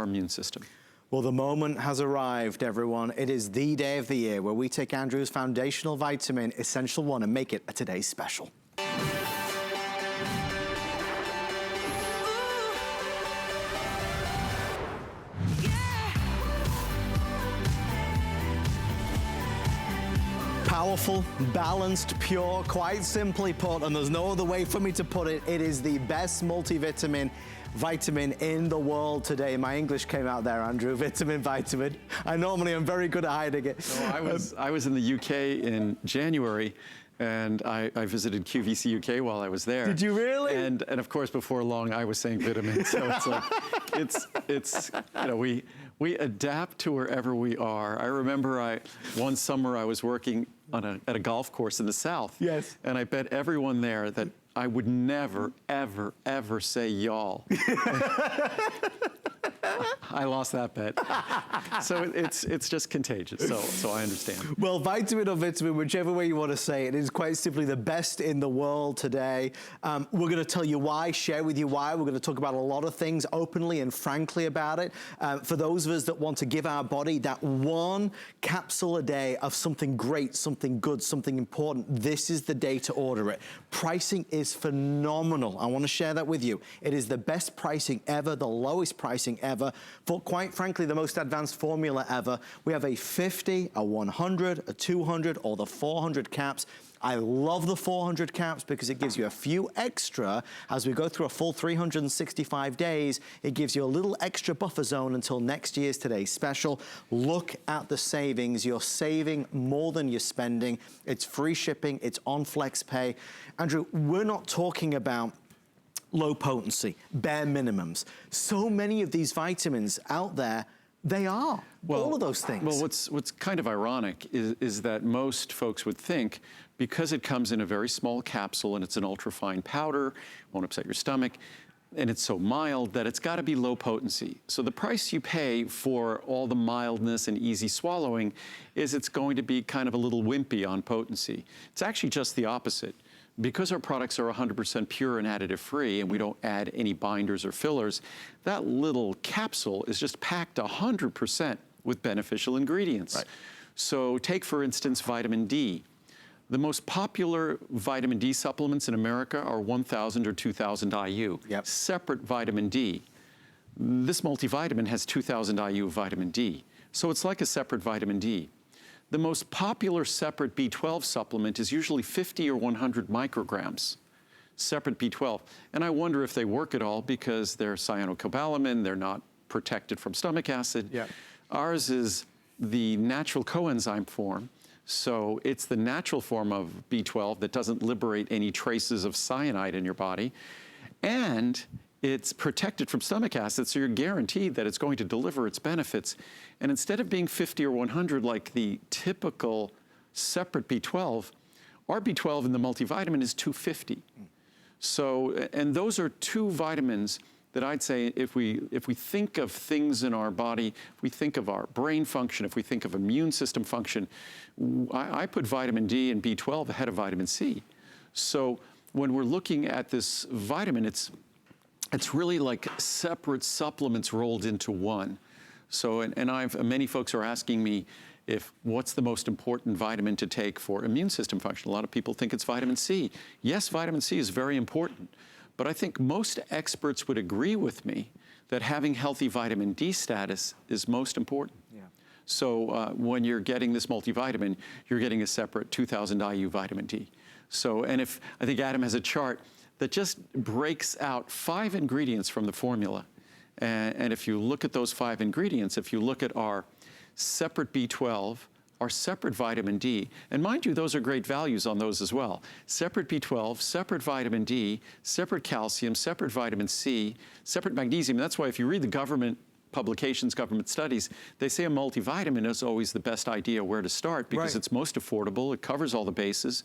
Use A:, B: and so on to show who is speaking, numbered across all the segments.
A: our immune system.
B: Well, the moment has arrived, everyone. It is the day of the year where we take Andrew's foundational vitamin, Essential One, and make it a today's special. Powerful, balanced, pure, quite simply put, and there's no other way for me to put it, it is the best multivitamin in the world today. My English came out there, Andrew. Vitamin. I normally am very good at hiding it.
A: So I was in the UK in January, and I visited QVC UK while I was there.
B: Did you really?
A: And of course, before long, I was saying vitamin. So it's like, it's you know, we adapt to wherever we are. I remember one summer I was working at a golf course in the South.
B: Yes.
A: And I bet everyone there that I would never, ever, ever say y'all. I lost that bet. So it's just contagious, so I understand.
B: Well, vitamin or vitamin, whichever way you want to say it, is quite simply the best in the world today. We're going to tell you why, share with you why. We're going to talk about a lot of things openly and frankly about it. For those of us that want to give our body that one capsule a day of something great, something good, something important, this is the day to order it. Pricing is phenomenal. I want to share that with you. It is the best pricing ever, the lowest pricing ever, for quite frankly, the most advanced formula ever. We have a 50, a 100, a 200, or the 400 caps. I love the 400 caps because it gives you a few extra as we go through a full 365 days. It gives you a little extra buffer zone until next year's today's special. Look at the savings. You're saving more than you're spending. It's free shipping. It's on FlexPay. Andrew, we're not talking about low potency, bare minimums. So many of these vitamins out there, they are all of those things.
A: Well, what's kind of ironic is that most folks would think, because it comes in a very small capsule and it's an ultrafine powder, won't upset your stomach, and it's so mild, that it's got to be low potency. So the price you pay for all the mildness and easy swallowing is it's going to be kind of a little wimpy on potency. It's actually just the opposite. Because our products are 100% pure and additive free, and we don't add any binders or fillers, that little capsule is just packed 100% with beneficial ingredients.
B: Right.
A: So take, for instance, vitamin D. The most popular vitamin D supplements in America are 1,000 or 2,000 IU.
B: Yep.
A: Separate vitamin D. This multivitamin has 2,000 IU of vitamin D. So it's like a separate vitamin D. The most popular separate B12 supplement is usually 50 or 100 micrograms, separate B12. And I wonder if they work at all because they're cyanocobalamin, they're not protected from stomach acid.
B: Yeah.
A: Ours is the natural coenzyme form. So it's the natural form of B12 that doesn't liberate any traces of cyanide in your body. And it's protected from stomach acid, so you're guaranteed that it's going to deliver its benefits. And instead of being 50 or 100 like the typical separate B12, our B12 in the multivitamin is 250. So, and those are two vitamins that I'd say if we think of things in our body, if we think of our brain function, if we think of immune system function, I put vitamin D and B12 ahead of vitamin C. So when we're looking at this vitamin, it's really like separate supplements rolled into one. So, and many folks are asking me what's the most important vitamin to take for immune system function. A lot of people think it's vitamin C. Yes, vitamin C is very important, but I think most experts would agree with me that having healthy vitamin D status is most important.
B: Yeah.
A: So when you're getting this multivitamin, you're getting a separate 2,000 IU vitamin D. So, and I think Adam has a chart that just breaks out 5 ingredients from the formula. And if you look at those 5 ingredients, if you look at our separate B12, our separate vitamin D, and mind you, those are great values on those as well. Separate B12, separate vitamin D, separate calcium, separate vitamin C, separate magnesium. That's why if you read the government publications, government studies, they say a multivitamin is always the best idea where to start because it's most affordable, it covers all the bases.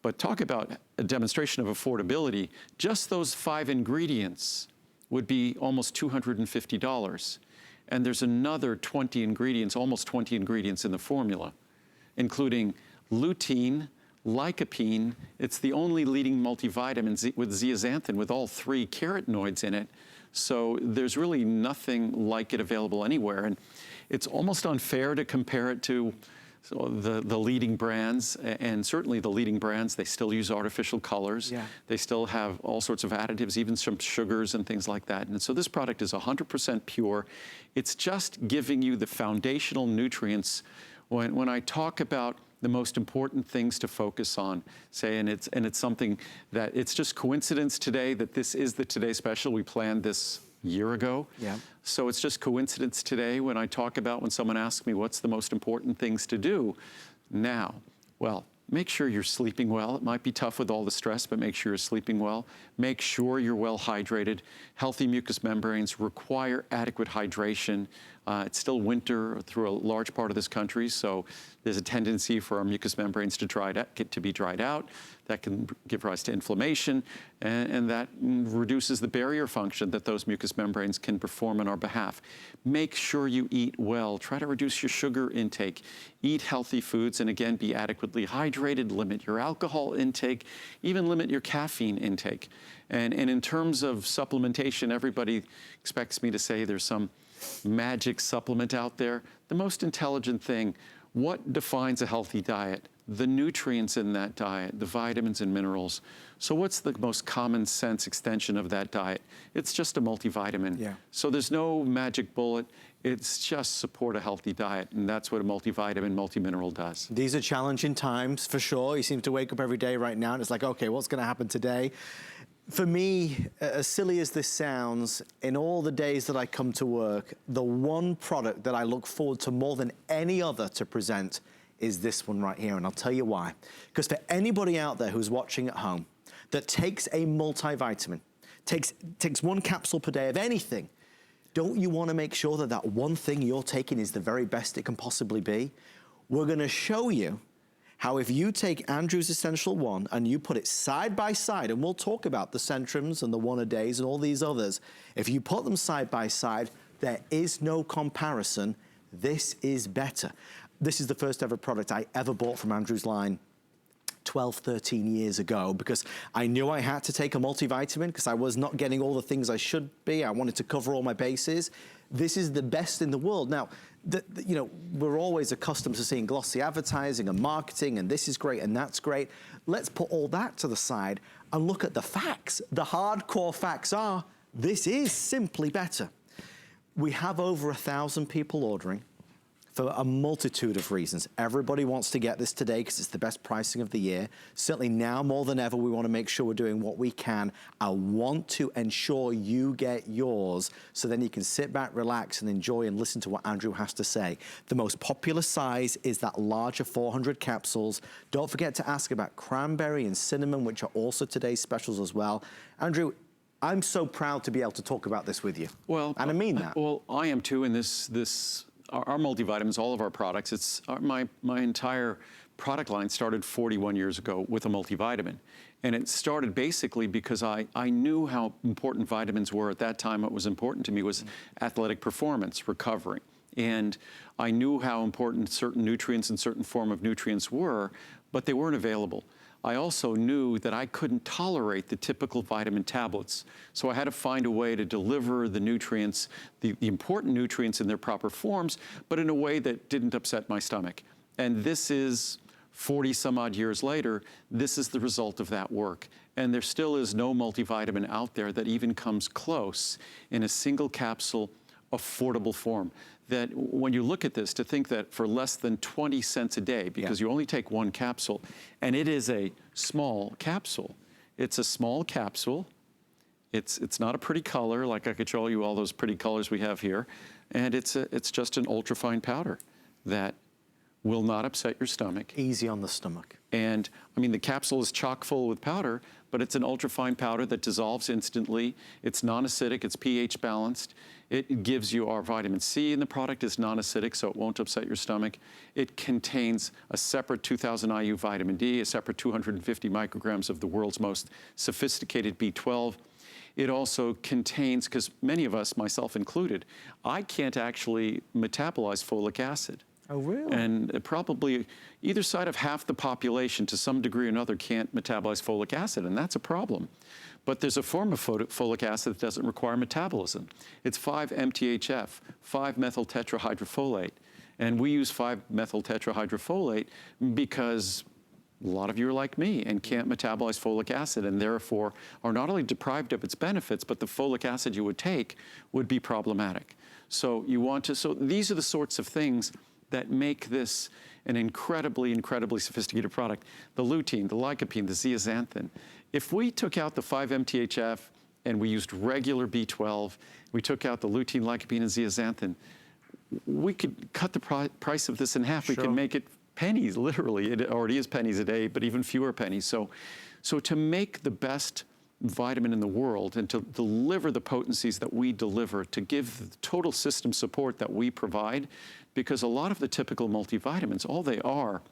A: But talk about a demonstration of affordability. Just those 5 ingredients would be almost $250. And there's another 20 ingredients, almost 20 ingredients in the formula, including lutein, lycopene. It's the only leading multivitamin with zeaxanthin with all 3 carotenoids in it. So there's really nothing like it available anywhere. And it's almost unfair to compare it to the leading brands, and certainly the leading brands, they still use artificial colors.
B: Yeah.
A: They still have all sorts of additives, even some sugars and things like that. And so this product is 100% pure. It's just giving you the foundational nutrients. When I talk about the most important things to focus on, say, and it's something that it's just coincidence today that this is the Today Special. We planned this year ago.
B: Yeah.
A: So it's just coincidence today when I talk about, when someone asks me what's the most important things to do now. Well, make sure you're sleeping well. It might be tough with all the stress, but make sure you're sleeping well. Make sure you're well hydrated. Healthy mucous membranes require adequate hydration. It's still winter through a large part of this country, so there's a tendency for our mucous membranes to be dried out. That can give rise to inflammation, and that reduces the barrier function that those mucous membranes can perform on our behalf. Make sure you eat well. Try to reduce your sugar intake. Eat healthy foods, and again, be adequately hydrated. Limit your alcohol intake. Even limit your caffeine intake. And in terms of supplementation, everybody expects me to say there's some magic supplement out there. The most intelligent thing, what defines a healthy diet? The nutrients in that diet, the vitamins and minerals. So what's the most common sense extension of that diet? It's just a multivitamin.
B: Yeah.
A: So there's no magic bullet. It's just support a healthy diet, and that's what a multivitamin, multimineral does.
B: These are challenging times, for sure. You seem to wake up every day right now, and it's like, okay, what's going to happen today? For me, as silly as this sounds, in all the days that I come to work, the one product that I look forward to more than any other to present is this one right here, and I'll tell you why. Because for anybody out there who's watching at home that takes a multivitamin, takes one capsule per day of anything, don't you want to make sure that that one thing you're taking is the very best it can possibly be? We're going to show you how if you take Andrew's Essential One and you put it side by side, and we'll talk about the Centrums and the One-A-Days and all these others, if you put them side by side, there is no comparison. This is better. This is the first ever product I ever bought from Andrew's line 12, 13 years ago, because I knew I had to take a multivitamin because I was not getting all the things I should be. I wanted to cover all my bases. This is the best in the world. Now, you know, we're always accustomed to seeing glossy advertising and marketing, and this is great and that's great. Let's put all that to the side and look at the facts. The hardcore facts are, this is simply better. We have over 1,000 people ordering for a multitude of reasons. Everybody wants to get this today because it's the best pricing of the year. Certainly now more than ever, we want to make sure we're doing what we can. I want to ensure you get yours so then you can sit back, relax, and enjoy and listen to what Andrew has to say. The most popular size is that larger 400 capsules. Don't forget to ask about cranberry and cinnamon, which are also today's specials as well. Andrew, I'm so proud to be able to talk about this with you.
A: Well,
B: and I mean that.
A: Well, I am too, and our multivitamins, all of our products, my entire product line started 41 years ago with a multivitamin. And it started basically because I knew how important vitamins were at that time. What was important to me was athletic performance, recovery. And I knew how important certain nutrients and certain form of nutrients were, but they weren't available. I also knew that I couldn't tolerate the typical vitamin tablets. So I had to find a way to deliver the nutrients, the important nutrients in their proper forms, but in a way that didn't upset my stomach. And this is 40 some odd years later, this is the result of that work. And there still is no multivitamin out there that even comes close in a single capsule, affordable form. That when you look at this, to think that for less than 20 cents a day, because you only take one capsule, and it is a small capsule. It's a small capsule. It's not a pretty color, like I could show you all those pretty colors we have here. And it's just an ultrafine powder that will not upset your stomach.
B: Easy on the stomach.
A: And I mean, the capsule is chock full with powder, but it's an ultrafine powder that dissolves instantly. It's non-acidic, it's pH balanced. It gives you our vitamin C in the product is non-acidic, so it won't upset your stomach. It contains a separate 2,000 IU vitamin D, a separate 250 micrograms of the world's most sophisticated B12. It also contains, because many of us, myself included, I can't actually metabolize folic acid.
B: Oh, really?
A: And probably either side of half the population to some degree or another can't metabolize folic acid, and that's a problem. But there's a form of folic acid that doesn't require metabolism. It's 5-MTHF, 5-methyltetrahydrofolate. And we use 5-methyltetrahydrofolate because a lot of you are like me and can't metabolize folic acid and therefore are not only deprived of its benefits, but the folic acid you would take would be problematic. So so these are the sorts of things that make this an incredibly, incredibly sophisticated product. The lutein, the lycopene, the zeaxanthin. If we took out the 5-MTHF and we used regular B12, we took out the lutein, lycopene, and zeaxanthin, we could cut the price of this in half.
B: Sure.
A: We could make it pennies, literally. It already is pennies a day, but even fewer pennies. So to make the best vitamin in the world and to deliver the potencies that we deliver, to give the total system support that we provide, because a lot of the typical multivitamins, all they are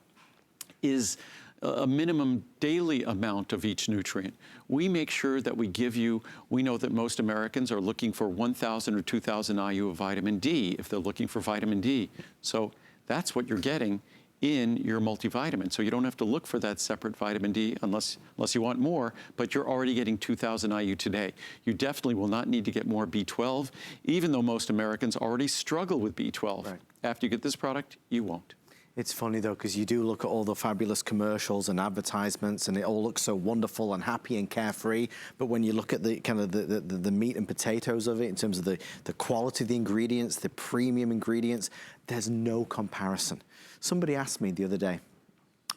A: is a minimum daily amount of each nutrient. We make sure that we give you, we know that most Americans are looking for 1,000 or 2,000 IU of vitamin D if they're looking for vitamin D. So that's what you're getting in your multivitamin. So you don't have to look for that separate vitamin D unless you want more, but you're already getting 2,000 IU today. You definitely will not need to get more B12, even though most Americans already struggle with B12.
B: Right.
A: After you get this product, you won't.
B: It's funny though, because you do look at all the fabulous commercials and advertisements and it all looks so wonderful and happy and carefree. But when you look at the kind of the meat and potatoes of it in terms of the quality of the ingredients, the premium ingredients, there's no comparison. Somebody asked me the other day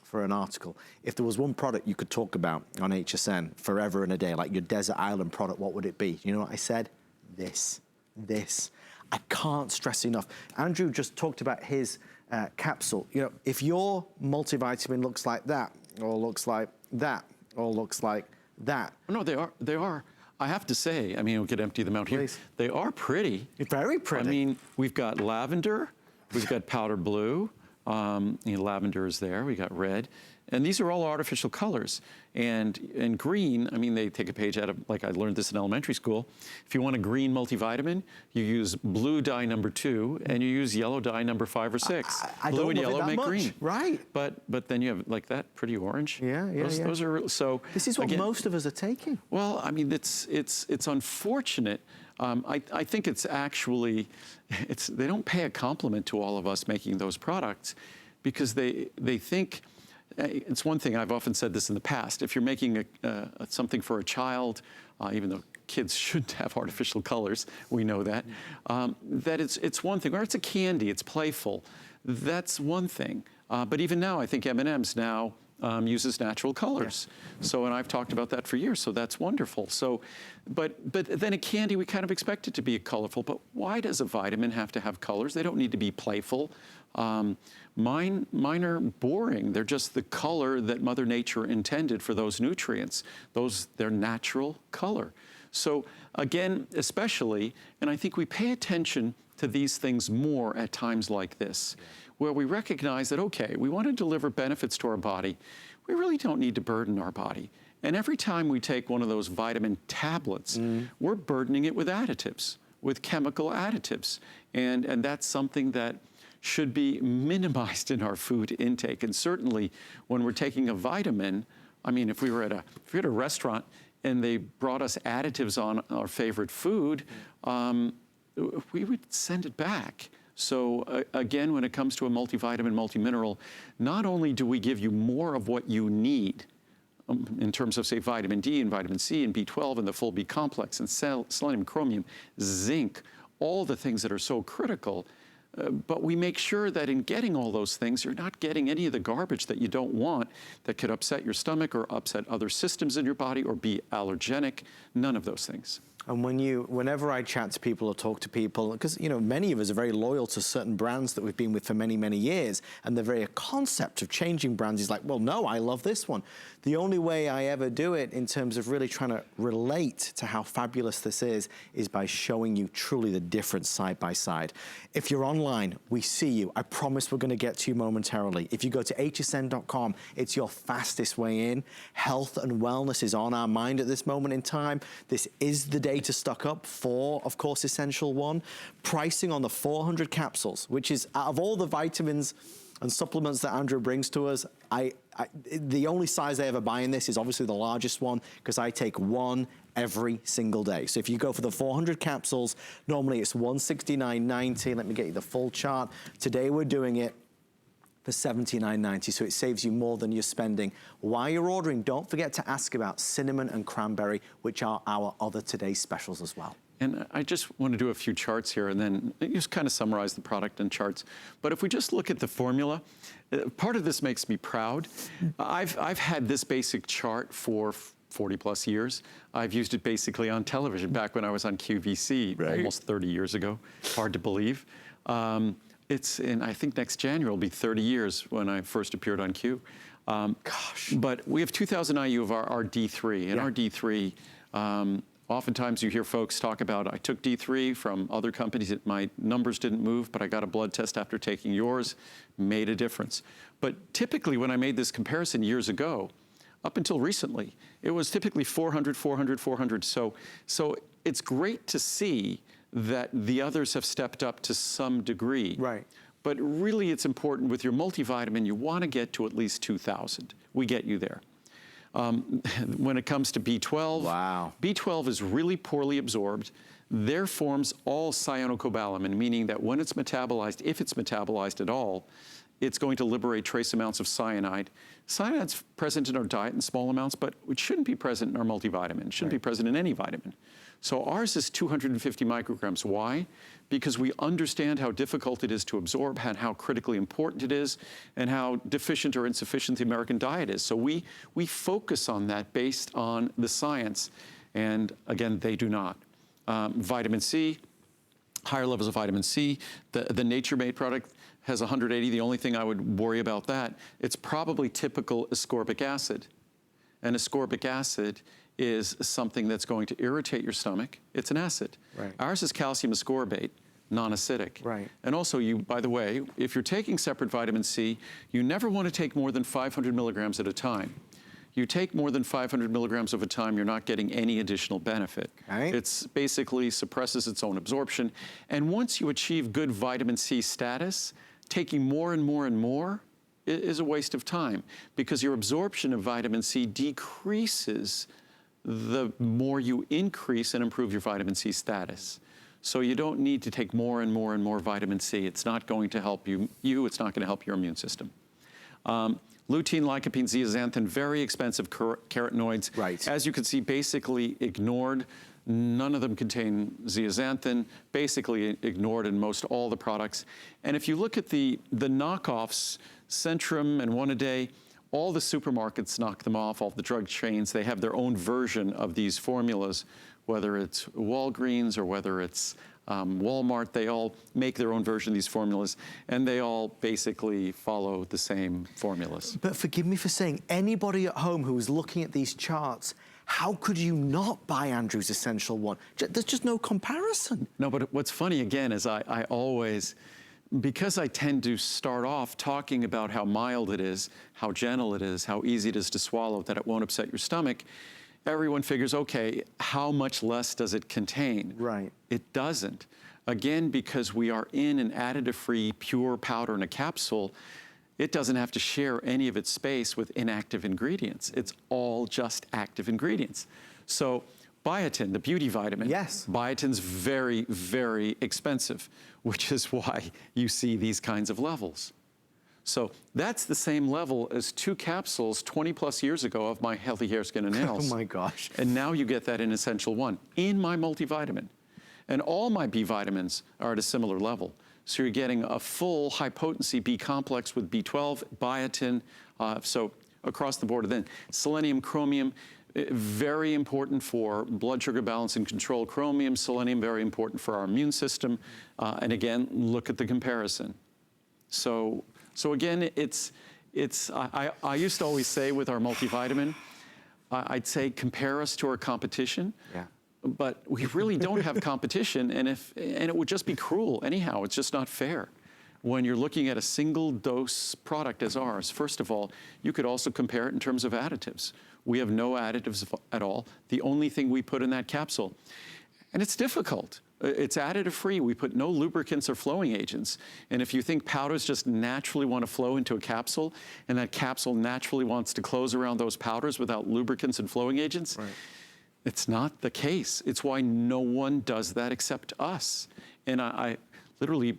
B: for an article, if there was one product you could talk about on HSN forever and a day, like your desert island product, what would it be? You know what I said? This. I can't stress enough. Andrew just talked about his capsule. You know, if your multivitamin looks like that, or looks like that, or looks like that.
A: No, they are. I have to say, I mean, we could empty them out here.
B: Please.
A: They are pretty.
B: Very pretty.
A: I mean, we've got lavender, we've got powder blue, lavender is there, we got red. And these are all artificial colors. And green, I mean, they take a page out of, like I learned this in elementary school. If you want a green multivitamin, you use blue dye number 2 and you use yellow dye number 5 or 6.
B: I
A: blue
B: don't
A: and
B: love it
A: yellow
B: that
A: make
B: much.
A: green.
B: Right.
A: But then you have like that pretty orange.
B: Yeah.
A: Those are, so.
B: This is what
A: again,
B: most of us are taking.
A: Well, I mean, it's unfortunate. I think it's actually, they don't pay a compliment to all of us making those products because they think, it's one thing, I've often said this in the past, if you're making something for a child, even though kids shouldn't have artificial colors, we know that, that it's one thing, or it's a candy, it's playful, that's one thing. But even now, I think M&M's now uses natural colors. Yeah. So, and I've talked about that for years, so that's wonderful. So, but then a candy, we kind of expect it to be colorful, but why does a vitamin have to have colors? They don't need to be playful. Mine are boring. They're just the color that Mother Nature intended for those nutrients. They're natural color. So again, especially, and I think we pay attention to these things more at times like this, where we recognize that, okay, we want to deliver benefits to our body. We really don't need to burden our body. And every time we take one of those vitamin tablets, we're burdening it with additives, with chemical additives. And that's something that should be minimized in our food intake. And certainly when we're taking a vitamin, I mean, if we were at a restaurant and they brought us additives on our favorite food, we would send it back. So again, when it comes to a multivitamin, multimineral, not only do we give you more of what you need in terms of, say, vitamin D and vitamin C and B12 and the full B complex and selenium, chromium, zinc, all the things that are so critical, but we make sure that in getting all those things, you're not getting any of the garbage that you don't want that could upset your stomach or upset other systems in your body or be allergenic, none of those things.
B: And whenever I chat to people or talk to people, because many of us are very loyal to certain brands that we've been with for many, many years, and the very concept of changing brands is like, well, no, I love this one. The only way I ever do it in terms of really trying to relate to how fabulous this is by showing you truly the difference side by side. If you're online, we see you. I promise we're going to get to you momentarily. If you go to hsn.com, it's your fastest way in. Health and wellness is on our mind at this moment in time. This is the day to stock up for, of course, Essential One. Pricing on the 400 capsules, which is, out of all the vitamins and supplements that Andrew brings to us, the only size I ever buy in this is obviously the largest one, because I take one every single day. So if you go for the 400 capsules, normally it's $169.90. Let me get you the full chart. Today we're doing it for $79.90, so it saves you more than you're spending. While you're ordering, don't forget to ask about cinnamon and cranberry, which are our other today's specials as well.
A: And I just want to do a few charts here and then just kind of summarize the product in charts. But if we just look at the formula, part of this makes me proud. I've had this basic chart for 40 plus years. I've used it basically on television back when I was on QVC almost 30 years ago. Hard to believe. I think next January will be 30 years when I first appeared on Q.
B: Gosh.
A: But we have 2,000 IU of our D3, and our D3, oftentimes you hear folks talk about, I took D3 from other companies, my numbers didn't move, but I got a blood test after taking yours, made a difference. But typically when I made this comparison years ago, up until recently, it was typically 400, 400, 400. So it's great to see that the others have stepped up to some degree.
B: Right.
A: But really it's important with your multivitamin, you want to get to at least 2,000. We get you there. When it comes to B12,
B: wow.
A: B12 is really poorly absorbed. There forms all cyanocobalamin, meaning that when it's metabolized, if it's metabolized at all, it's going to liberate trace amounts of cyanide. Cyanide's present in our diet in small amounts, but it shouldn't be present in our multivitamin. It shouldn't be present in any vitamin. So ours is 250 micrograms. Why? Because we understand how difficult it is to absorb and how critically important it is and how deficient or insufficient the American diet is. So we focus on that based on the science. And again, they do not. Vitamin C, higher levels of vitamin C. The Nature Made product has 180. The only thing I would worry about that, it's probably typical ascorbic acid. And ascorbic acid is something that's going to irritate your stomach. It's an acid.
B: Right.
A: Ours is calcium ascorbate, non-acidic.
B: Right.
A: And also you, by the way, if you're taking separate vitamin C, you never want to take more than 500 milligrams at a time. You take more than 500 milligrams of a time, you're not getting any additional benefit.
B: Okay.
A: It's basically suppresses its own absorption. And once you achieve good vitamin C status, taking more and more and more is a waste of time because your absorption of vitamin C decreases the more you increase and improve your vitamin C status. So you don't need to take more and more and more vitamin C. It's not going to help you, it's not going to help your immune system. Lutein, lycopene, zeaxanthin, very expensive carotenoids.
B: Right.
A: As you can see, basically ignored. None of them contain zeaxanthin, basically ignored in most all the products. And if you look at the knockoffs, Centrum and One A Day, all the supermarkets knock them off, all the drug chains, they have their own version of these formulas, whether it's Walgreens or whether it's Walmart, they all make their own version of these formulas, and they all basically follow the same formulas.
B: But forgive me for saying, anybody at home who is looking at these charts, how could you not buy Andrew's Essential One? There's just no comparison.
A: No, but what's funny again is I always, because I tend to start off talking about how mild it is, how gentle it is, how easy it is to swallow, that it won't upset your stomach, everyone figures, okay, how much less does it contain?
B: Right.
A: It doesn't. Again, because we are in an additive-free pure powder in a capsule, it doesn't have to share any of its space with inactive ingredients. It's all just active ingredients. So biotin, the beauty vitamin.
B: Yes.
A: Biotin's very, very expensive, which is why you see these kinds of levels. So that's the same level as 2 capsules 20 plus years ago of my Healthy Hair, Skin, and Nails.
B: Oh my gosh.
A: And now you get that in Essential One, in my multivitamin. And all my B vitamins are at a similar level. So you're getting a full high potency B complex with B12, biotin, so across the board. And then selenium, chromium, very important for blood sugar balance and control. Chromium, selenium, very important for our immune system. And again, look at the comparison. So again, I used to always say with our multivitamin, I'd say compare us to our competition.
B: Yeah.
A: But we really don't have competition, and it would just be cruel anyhow. It's just not fair. When you're looking at a single dose product as ours, first of all, you could also compare it in terms of additives. We have no additives at all. The only thing we put in that capsule, and it's difficult. It's additive free. We put no lubricants or flowing agents. And if you think powders just naturally want to flow into a capsule, and that capsule naturally wants to close around those powders without lubricants and flowing agents,
B: right.
A: It's not the case. It's why no one does that except us. And I literally,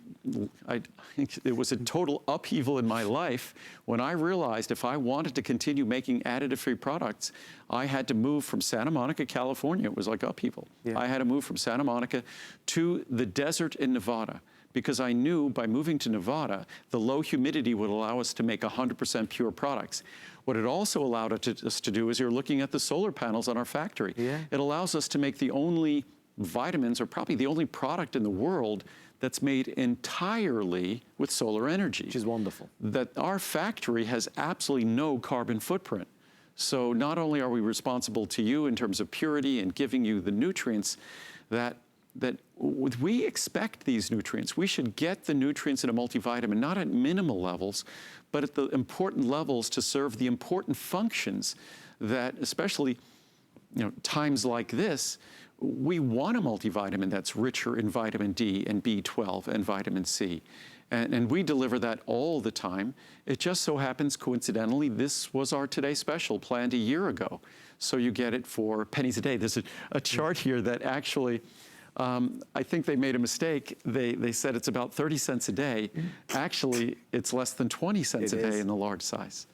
A: it was a total upheaval in my life when I realized if I wanted to continue making additive-free products, I had to move from Santa Monica, California. It was like upheaval.
B: Yeah.
A: I had to move from Santa Monica to the desert in Nevada, because I knew by moving to Nevada, the low humidity would allow us to make 100% pure products. What it also allowed us to do is you're looking at the solar panels on our factory.
B: Yeah.
A: It allows us to make the only vitamins, or probably the only product in the world that's made entirely with solar energy.
B: Which is wonderful.
A: That our factory has absolutely no carbon footprint. So not only are we responsible to you in terms of purity and giving you the nutrients that we expect these nutrients. We should get the nutrients in a multivitamin, not at minimal levels, but at the important levels to serve the important functions that, especially times like this, we want a multivitamin that's richer in vitamin D and B12 and vitamin C. And we deliver that all the time. It just so happens, coincidentally, this was our Today Special planned a year ago. So you get it for pennies a day. There's a chart here that actually, I think they made a mistake. They said it's about 30 cents a day. Actually, it's less than 20 cents a day in the large size.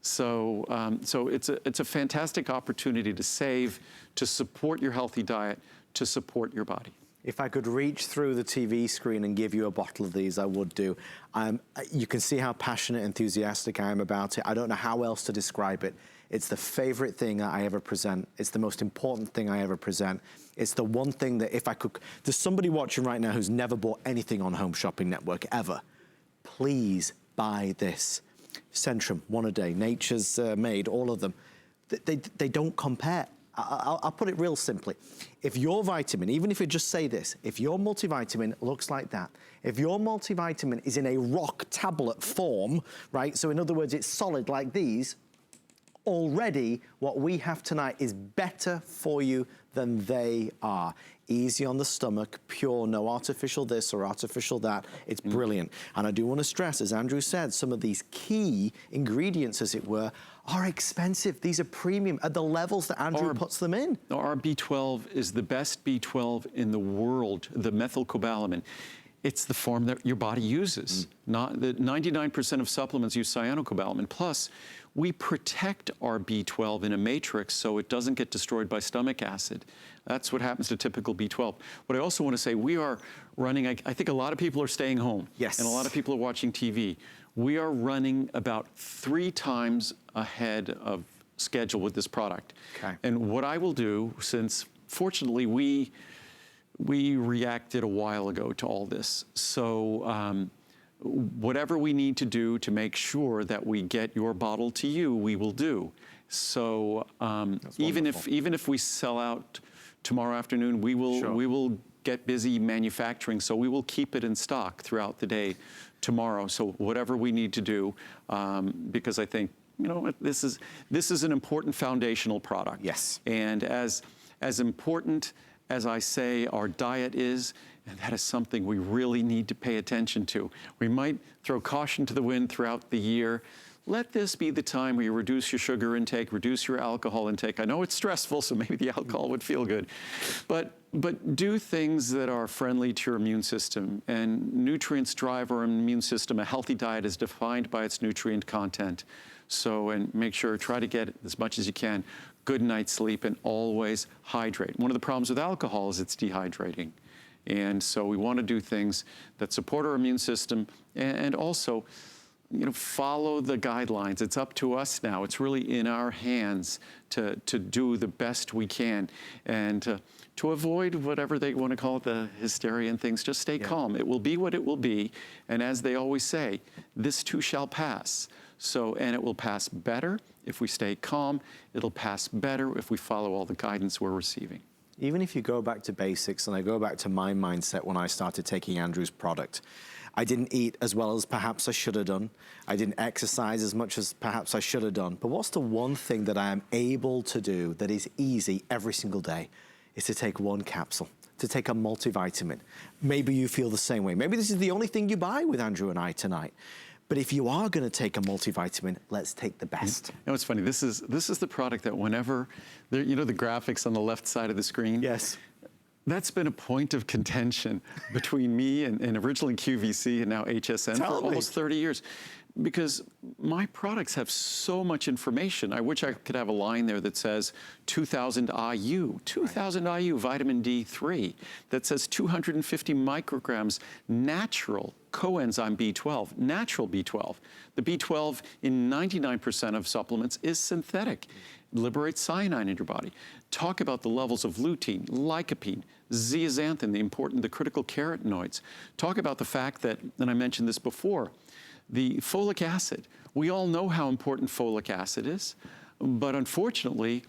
A: So, it's a fantastic opportunity to save, to support your healthy diet, to support your body.
B: If I could reach through the TV screen and give you a bottle of these, I would do. You can see how passionate, enthusiastic I am about it. I don't know how else to describe it. It's the favorite thing I ever present. It's the most important thing I ever present. It's the one thing that if I could, there's somebody watching right now who's never bought anything on Home Shopping Network ever. Please buy this. Centrum, one a day, Nature's Made, all of them. They don't compare. I'll put it real simply. If your vitamin, even if you just say this, if your multivitamin looks like that, if your multivitamin is in a rock tablet form, right? So in other words, it's solid like these, already what we have tonight is better for you than they are. Easy on the stomach, pure, no artificial this or artificial that. It's brilliant. And I do want to stress, as Andrew said, some of these key ingredients, as it were, are expensive. These are premium at the levels that Andrew puts them in.
A: Our B12 is the best B12 in the world, the methylcobalamin. It's the form that your body uses. Not the 99% of supplements use cyanocobalamin. Plus, we protect our B12 in a matrix so it doesn't get destroyed by stomach acid. That's what happens to typical B12. What I also want to say, we are running, I think a lot of people are staying home.
B: Yes.
A: And a lot of people are watching TV. We are running about 3 times ahead of schedule with this product.
B: Okay.
A: And what I will do, since fortunately we reacted a while ago to all this. So whatever we need to do to make sure that we get your bottle to you, we will do. So even if we sell out tomorrow afternoon, we will get busy manufacturing. So we will keep it in stock throughout the day tomorrow. So whatever we need to do, because I think this is an important foundational product.
B: Yes.
A: And as important as I say our diet is, and that is something we really need to pay attention to. We might throw caution to the wind throughout the year. Let this be the time where you reduce your sugar intake, reduce your alcohol intake. I know it's stressful, so maybe the alcohol would feel good. But do things that are friendly to your immune system. And nutrients drive our immune system. A healthy diet is defined by its nutrient content. So, and make sure, try to get as much as you can. Good night's sleep, and always hydrate. One of the problems with alcohol is it's dehydrating. And so we want to do things that support our immune system and also, follow the guidelines. It's up to us now. It's really in our hands to do the best we can. And to avoid whatever they want to call it, the hysteria and things, just stay calm. It will be what it will be. And as they always say, this too shall pass. So, and it will pass better if we stay calm. It'll pass better if we follow all the guidance we're receiving.
B: Even if you go back to basics, and I go back to my mindset when I started taking Andrew's product, I didn't eat as well as perhaps I should have done. I didn't exercise as much as perhaps I should have done. But what's the one thing that I am able to do that is easy every single day? Is to take one capsule, to take a multivitamin. Maybe you feel the same way. Maybe this is the only thing you buy with Andrew and I tonight. But if you are going to take a multivitamin, let's take the best.
A: You know, it's funny. This is the product that whenever, you know, the graphics on the left side of the screen?
B: Yes.
A: That's been a point of contention between me and originally QVC and now HSN for almost 30 years. Because my products have so much information. I wish I could have a line there that says 2,000 IU, 2,000 IU vitamin D3, that says 250 micrograms natural coenzyme B12, natural B12. The B12 in 99% of supplements is synthetic. It liberates cyanide in your body. Talk about the levels of lutein, lycopene, zeaxanthin, the critical carotenoids. Talk about the fact that, and I mentioned this before, the folic acid. We all know how important folic acid is, but unfortunately,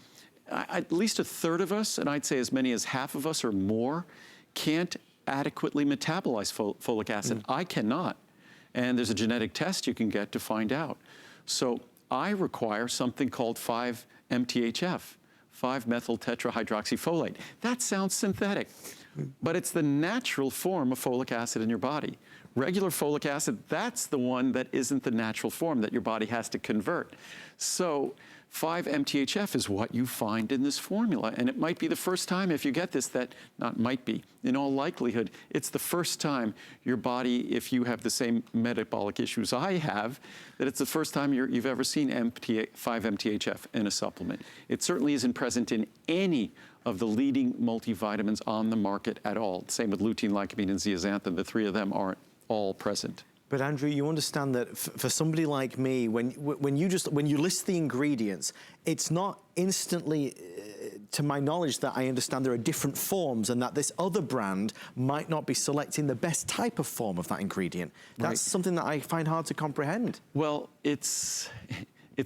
A: at least a third of us, and I'd say as many as half of us or more, can't adequately metabolize folic acid. I cannot. And there's a genetic test you can get to find out. So I require something called 5-MTHF, 5-methyl tetrahydroxyfolate. That sounds synthetic, but it's the natural form of folic acid in your body. Regular folic acid, that's the one that isn't the natural form that your body has to convert. So 5-MTHF is what you find in this formula. And it might be the first time if you get this that, not might be, in all likelihood, it's the first time your body, if you have the same metabolic issues I have, that it's the first time you've ever seen 5-MTHF in a supplement. It certainly isn't present in any of the leading multivitamins on the market at all. Same with lutein, lycopene, and zeaxanthin. The three of them aren't all present.
B: But Andrew, you understand that for somebody like me, when you list the ingredients, it's not instantly, to my knowledge, that I understand there are different forms and that this other brand might not be selecting the best type of form of that ingredient. That's something that I find hard to comprehend.
A: Well, it's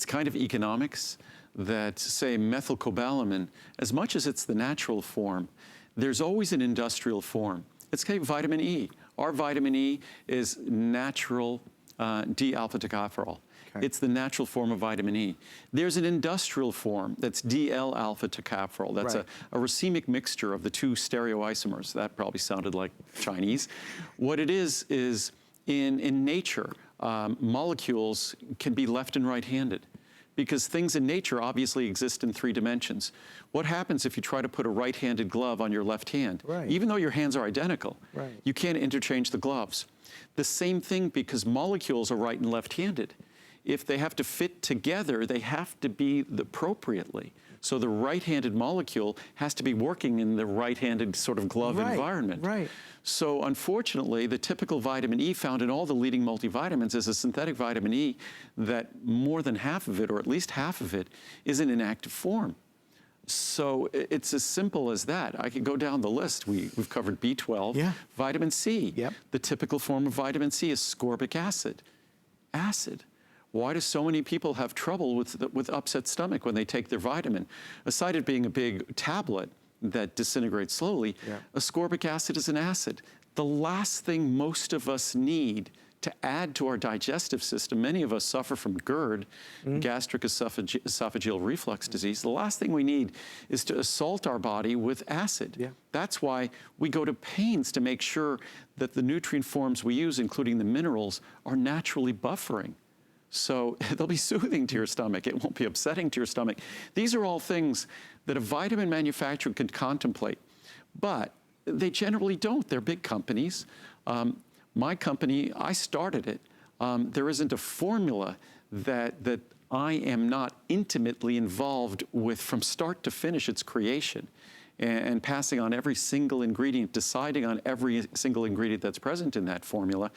A: kind of economics that, say, methylcobalamin, as much as it's the natural form, there's always an industrial form. It's like vitamin E. Our vitamin E is natural D-alpha tocopherol. Okay. It's the natural form of vitamin E. There's an industrial form that's DL-alpha tocopherol. That's a racemic mixture of the two stereoisomers. That probably sounded like Chinese. What it is in nature, molecules can be left and right-handed, because things in nature obviously exist in 3 dimensions. What happens if you try to put a right-handed glove on your left hand? Even though your hands are identical, you can't interchange the gloves. The same thing, because molecules are right and left-handed. If they have to fit together, they have to be appropriately. So the right-handed molecule has to be working in the right-handed sort of glove environment. So unfortunately, the typical vitamin E found in all the leading multivitamins is a synthetic vitamin E that more than half of it, or at least half of it, is in inactive form. So it's as simple as that. I could go down the list. We've covered B12, vitamin C. The typical form of vitamin C is ascorbic acid. Why do so many people have trouble with upset stomach when they take their vitamin? Aside from being a big tablet that disintegrates slowly, ascorbic acid is an acid. The last thing most of us need to add to our digestive system, many of us suffer from GERD, gastric esophageal reflux disease. The last thing we need is to assault our body with acid. That's why we go to pains to make sure that the nutrient forms we use, including the minerals, are naturally buffering. So they'll be soothing to your stomach. It won't be upsetting to your stomach. These are all things that a vitamin manufacturer can contemplate, but they generally don't. They're big companies. My company, I started it. There isn't a formula that I am not intimately involved with from start to finish its creation, and passing on every single ingredient, deciding on every single ingredient that's present in that formula,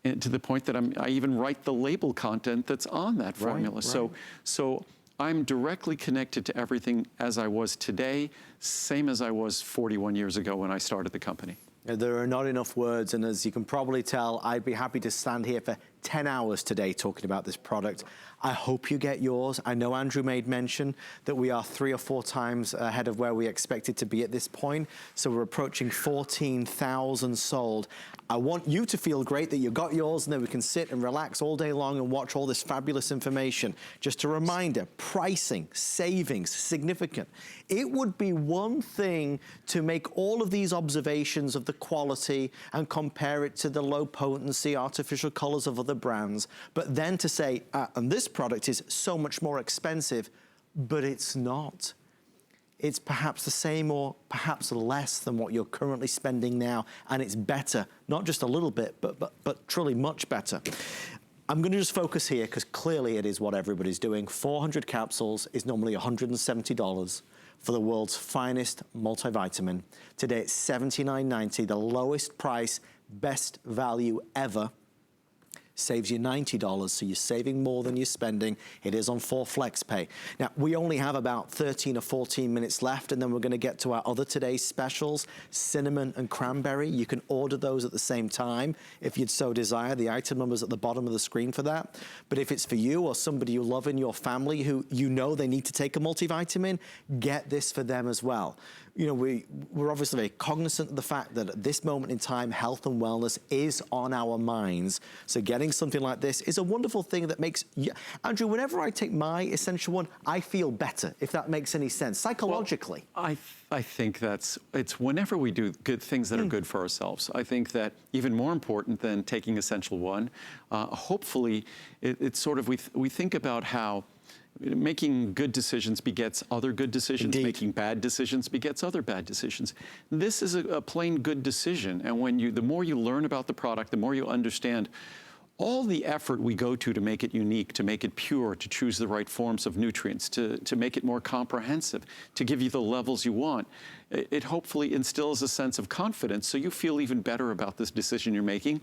A: and to the point that I even write the label content that's on that formula. So I'm directly connected to everything as I was today, same as I was 41 years ago when I started the company.
B: There are not enough words, and as you can probably tell, I'd be happy to stand here for 10 hours today talking about this product. I hope you get yours. I know Andrew made mention that we are 3 or 4 times ahead of where we expected to be at this point. So we're approaching 14,000 sold. I want you to feel great that you got yours, and then we can sit and relax all day long and watch all this fabulous information. Just a reminder, pricing, savings, significant. It would be one thing to make all of these observations of the quality and compare it to the low potency artificial colors of other brands. But then to say, and this product is so much more expensive, but it's not. It's perhaps the same or perhaps less than what you're currently spending now, and it's better, not just a little bit, but truly much better. I'm gonna just focus here because clearly it is what everybody's doing. 400 capsules is normally $170 for the world's finest multivitamin. Today it's $79.90, the lowest price, best value ever. Saves you $90, so you're saving more than you're spending. It is on 4 FlexPay. Now, we only have about 13 or 14 minutes left, and then we're gonna get to our other today's specials, cinnamon and cranberry. You can order those at the same time if you'd so desire. The item number's at the bottom of the screen for that. But if it's for you or somebody you love in your family who you know they need to take a multivitamin, get this for them as well. You know, we're obviously very cognizant of the fact that at this moment in time, health and wellness is on our minds. So getting something like this is a wonderful thing that makes, Andrew, whenever I take my Essential One, I feel better, if that makes any sense, psychologically.
A: Well, I think it's whenever we do good things that are good for ourselves. I think that even more important than taking Essential One, hopefully it's sort of, we think about how making good decisions begets other good decisions.
B: Indeed.
A: Making bad decisions begets other bad decisions. This is a plain good decision. And when the more you learn about the product, the more you understand all the effort we go to make it unique, to make it pure, to choose the right forms of nutrients, to make it more comprehensive, to give you the levels you want. It hopefully instills a sense of confidence so you feel even better about this decision you're making.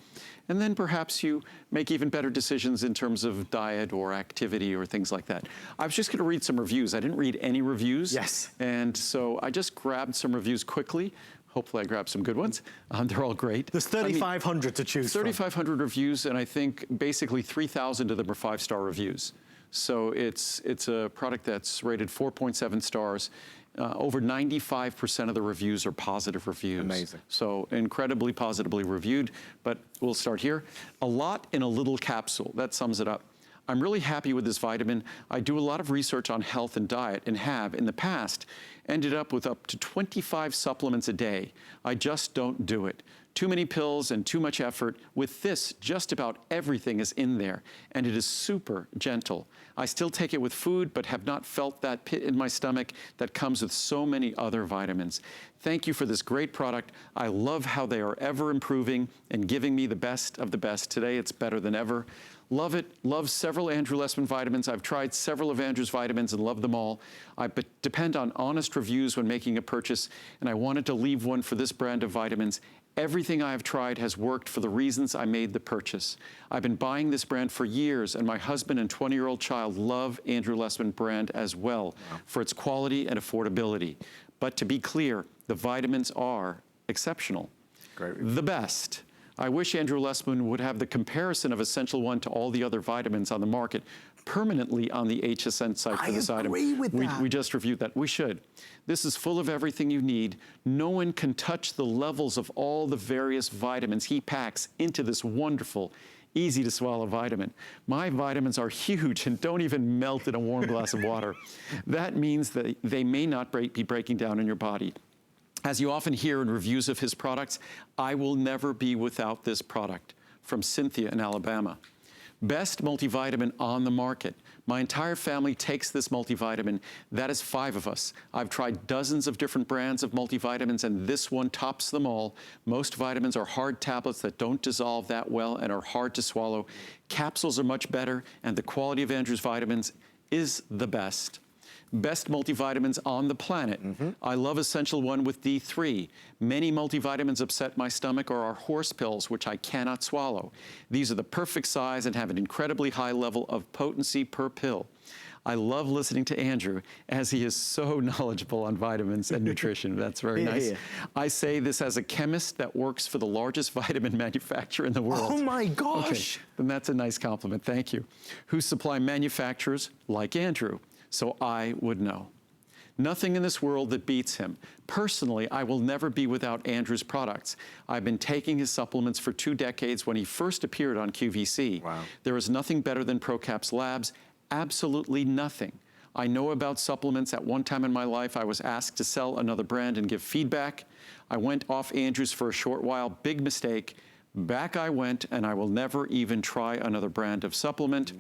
A: And then perhaps you make even better decisions in terms of diet or activity or things like that. I was just going to read some reviews. I didn't read any reviews.
B: Yes.
A: And so I just grabbed some reviews quickly. Hopefully I grabbed some good ones. They're all great.
B: There's 3,500 to choose from.
A: 3,500 reviews, and I think basically 3,000 of them are 5-star reviews. So it's a product that's rated 4.7 stars. Over 95% of the reviews are positive reviews.
B: Amazing.
A: So incredibly positively reviewed, but we'll start here. A lot in a little capsule, that sums it up. I'm really happy with this vitamin. I do a lot of research on health and diet and have, in the past, ended up with up to 25 supplements a day. I just don't do it. Too many pills and too much effort. With this, just about everything is in there, and it is super gentle. I still take it with food, but have not felt that pit in my stomach that comes with so many other vitamins. Thank you for this great product. I love how they are ever improving and giving me the best of the best. Today, it's better than ever. Love it. Love several Andrew Lessman vitamins. I've tried several of Andrew's vitamins and love them all. I depend on honest reviews when making a purchase, and I wanted to leave one for this brand of vitamins. Everything I have tried has worked for the reasons I made the purchase. I've been buying this brand for years, and my husband and 20-year-old child love Andrew Lessman brand as well for its quality and affordability. But to be clear, the vitamins are exceptional.
B: Great.
A: The best. I wish Andrew Lessman would have the comparison of Essential One to all the other vitamins on the market permanently on the HSN site for this item.
B: I agree with that.
A: We just reviewed that. We should. This is full of everything you need. No one can touch the levels of all the various vitamins he packs into this wonderful, easy to swallow vitamin. My vitamins are huge and don't even melt in a warm glass of water. That means that they may not be breaking down in your body. As you often hear in reviews of his products, I will never be without this product. From Cynthia in Alabama. Best multivitamin on the market. My entire family takes this multivitamin. That is 5 of us. I've tried dozens of different brands of multivitamins, and this one tops them all. Most vitamins are hard tablets that don't dissolve that well and are hard to swallow. Capsules are much better, and the quality of Andrew's vitamins is the best. Best multivitamins on the planet. I love Essential One with D3. Many multivitamins upset my stomach or are horse pills, which I cannot swallow. These are the perfect size and have an incredibly high level of potency per pill. I love listening to Andrew as he is so knowledgeable on vitamins and nutrition. That's very nice.
B: Yeah.
A: I say this as a chemist that works for the largest vitamin manufacturer in the world.
B: Oh my gosh.
A: Okay, then that's a nice compliment, thank you. Who supply manufacturers like Andrew, so I would know. Nothing in this world that beats him. Personally, I will never be without Andrew's products. I've been taking his supplements for 2 decades when he first appeared on QVC.
B: Wow.
A: There is nothing better than ProCaps Labs, absolutely nothing. I know about supplements. At one time in my life, I was asked to sell another brand and give feedback. I went off Andrews for a short while, big mistake. Back I went, and I will never even try another brand of supplement.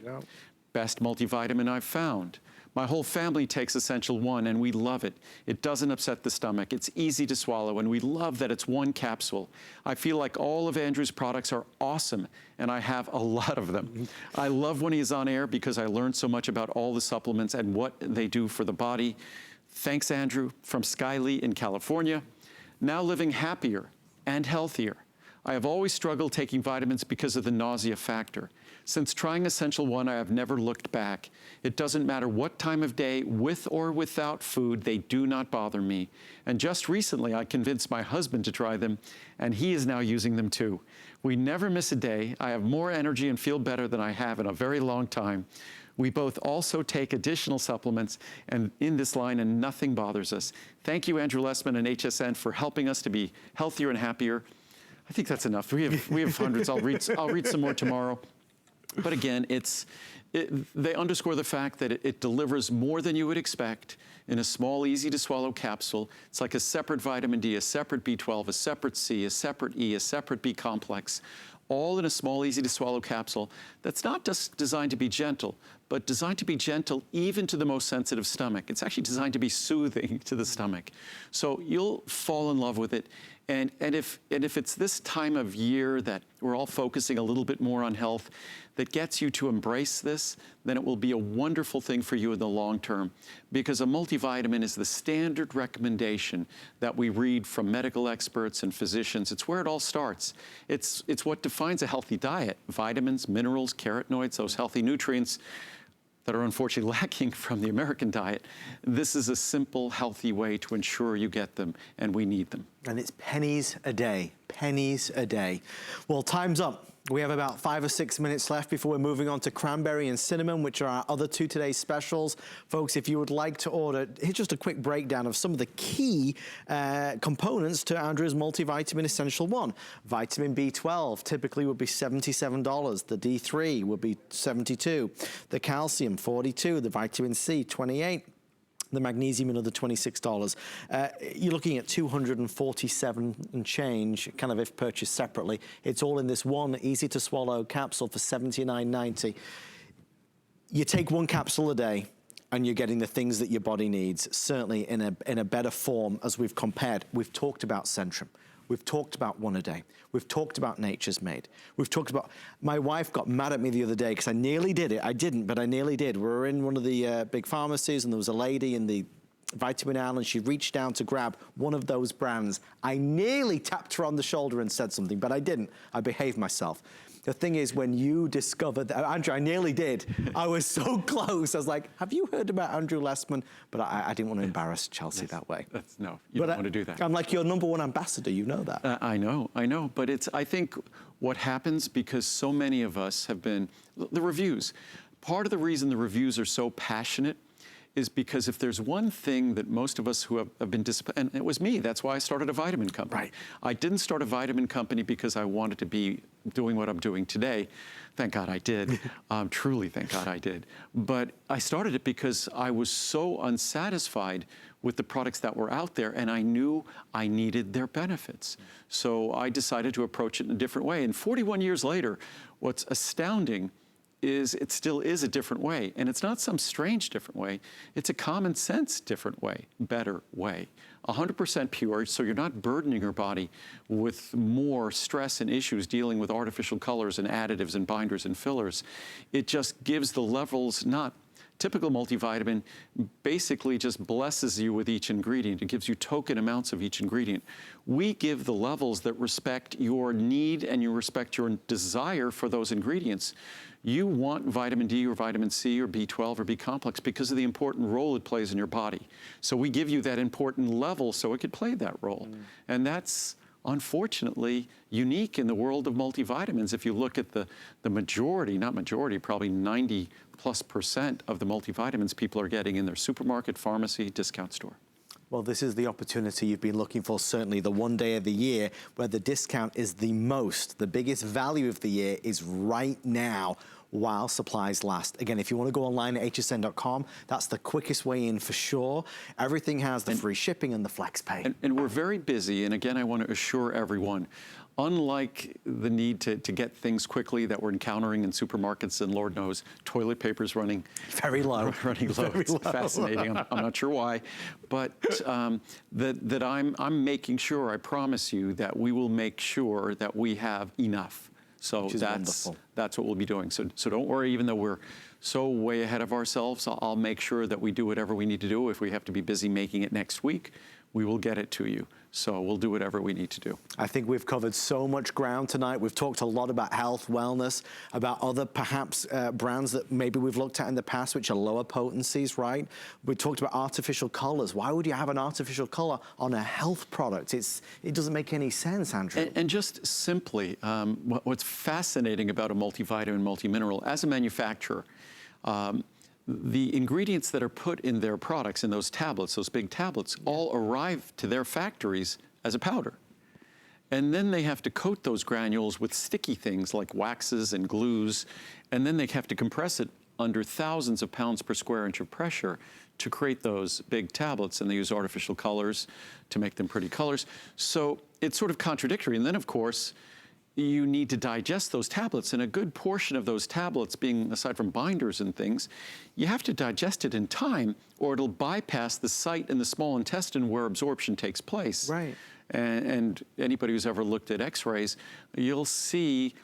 A: Best multivitamin I've found. My whole family takes Essential One, and we love it. It doesn't upset the stomach. It's easy to swallow, and we love that it's one capsule. I feel like all of Andrew's products are awesome, and I have a lot of them. I love when he's on air because I learn so much about all the supplements and what they do for the body. Thanks, Andrew, from Sky Lee in California. Now living happier and healthier. I have always struggled taking vitamins because of the nausea factor. Since trying Essential One, I have never looked back. It doesn't matter what time of day, with or without food, they do not bother me. And just recently, I convinced my husband to try them, and he is now using them too. We never miss a day. I have more energy and feel better than I have in a very long time. We both also take additional supplements and in this line, and nothing bothers us. Thank you, Andrew Lessman and HSN, for helping us to be healthier and happier. I think that's enough. We have hundreds. I'll read some more tomorrow. But again, they underscore the fact that it delivers more than you would expect in a small, easy-to-swallow capsule. It's like a separate vitamin D, a separate B12, a separate C, a separate E, a separate B complex, all in a small, easy-to-swallow capsule that's not just designed to be gentle, but designed to be gentle even to the most sensitive stomach. It's actually designed to be soothing to the stomach. So you'll fall in love with it. And if it's this time of year that we're all focusing a little bit more on health that gets you to embrace this, then it will be a wonderful thing for you in the long term, because a multivitamin is the standard recommendation that we read from medical experts and physicians. It's where it all starts. It's what defines a healthy diet: vitamins, minerals, carotenoids, those healthy nutrients that are unfortunately lacking from the American diet. This is a simple, healthy way to ensure you get them, and we need them.
B: And it's pennies a day, pennies a day. Well, time's up. We have about 5 or 6 minutes left before we're moving on to cranberry and cinnamon, which are our other two today's specials. Folks, if you would like to order, here's just a quick breakdown of some of the key components to Andrew's Multivitamin Essential One. Vitamin B12 typically would be $77. The D3 would be $72. The calcium, $42. The vitamin C, $28. The magnesium, another $26. You're looking at $247 and change, kind of if purchased separately. It's all in this one easy to swallow capsule for $79.90. You take one capsule a day and you're getting the things that your body needs, certainly in a better form as we've compared. We've talked about Centrum. We've talked about one a day. We've talked about Nature's Made. We've talked about, my wife got mad at me the other day because I nearly did it. I didn't, but I nearly did. We were in one of the big pharmacies and there was a lady in the vitamin aisle and she reached down to grab one of those brands. I nearly tapped her on the shoulder and said something, but I didn't. I behaved myself. The thing is, when you discovered that, Andrew, I nearly did. I was so close. I was like, have you heard about Andrew Lessman? But I didn't want to embarrass Chelsea that way.
A: No, you don't want to do that.
B: I'm like your #1 ambassador, you know that.
A: I know. But I think what happens, because so many of us have been, the reviews, part of the reason the reviews are so passionate is because if there's one thing that most of us who have been disappointed, and it was me, that's why I started a vitamin company.
B: Right.
A: I didn't start a vitamin company because I wanted to be doing what I'm doing today. Thank God I did. Truly, thank God I did. But I started it because I was so unsatisfied with the products that were out there, and I knew I needed their benefits. So I decided to approach it in a different way. And 41 years later, what's astounding is it still is a different way. And it's not some strange different way. It's a common sense different way, better way. 100% pure, so you're not burdening your body with more stress and issues dealing with artificial colors and additives and binders and fillers. It just gives the levels, not typical multivitamin, basically just blesses you with each ingredient. It gives you token amounts of each ingredient. We give the levels that respect your need and you respect your desire for those ingredients. You want vitamin D or vitamin C or B12 or B complex because of the important role it plays in your body. So we give you that important level so it could play that role. And that's unfortunately unique in the world of multivitamins. If you look at the majority, not majority, probably 90+% of the multivitamins people are getting in their supermarket, pharmacy, discount store.
B: Well, this is the opportunity you've been looking for, certainly the one day of the year where the discount is the most. The biggest value of the year is right now while supplies last. Again, if you want to go online at hsn.com, that's the quickest way in for sure. Everything has the free shipping and the flex pay.
A: And we're very busy, and again, I want to assure everyone, unlike the need to get things quickly that we're encountering in supermarkets, and Lord knows, toilet paper's running
B: very low.
A: Running low.
B: Very
A: It's
B: low.
A: fascinating. I'm not sure why, but that I'm making sure, I promise you, that we will make sure that we have enough. So that's what we'll be doing. So don't worry, even though we're so way ahead of ourselves, I'll make sure that we do whatever we need to do. If we have to be busy making it next week, we will get it to you. So we'll do whatever we need to do.
B: I think we've covered so much ground tonight. We've talked a lot about health, wellness, about other perhaps brands that maybe we've looked at in the past, which are lower potencies, right? We talked about artificial colors. Why would you have an artificial color on a health product? It doesn't make any sense, Andrew.
A: And just simply, what's fascinating about a multivitamin, multimineral, as a manufacturer, the ingredients that are put in their products, in those tablets, those big tablets, all arrive to their factories as a powder. And then they have to coat those granules with sticky things like waxes and glues, and then they have to compress it under thousands of pounds per square inch of pressure to create those big tablets, and they use artificial colors to make them pretty colors. So it's sort of contradictory. And then, of course, you need to digest those tablets, and a good portion of those tablets, being aside from binders and things, you have to digest it in time or it'll bypass the site in the small intestine where absorption takes place.
B: Right.
A: And anybody who's ever looked at x-rays, you'll see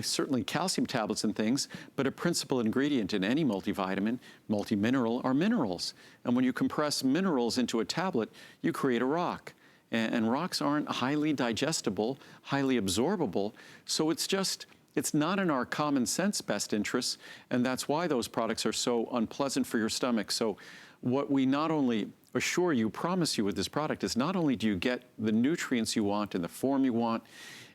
A: certainly calcium tablets and things, but a principal ingredient in any multivitamin, multimineral, are minerals. And when you compress minerals into a tablet, you create a rock. And rocks aren't highly digestible, highly absorbable, so it's not in our common sense best interests, and that's why those products are so unpleasant for your stomach. So what we not only assure you, promise you with this product is not only do you get the nutrients you want in the form you want,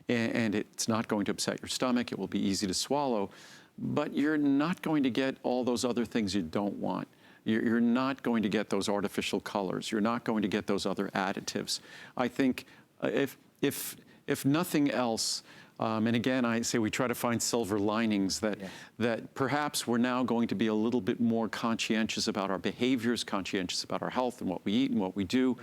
A: and it's not going to upset your stomach, it will be easy to swallow, but you're not going to get all those other things you don't want. You're not going to get those artificial colors. You're not going to get those other additives. I think if nothing else, and again, I say we try to find silver linings that perhaps we're now going to be a little bit more conscientious about our behaviors, conscientious about our health and what we eat and what we do.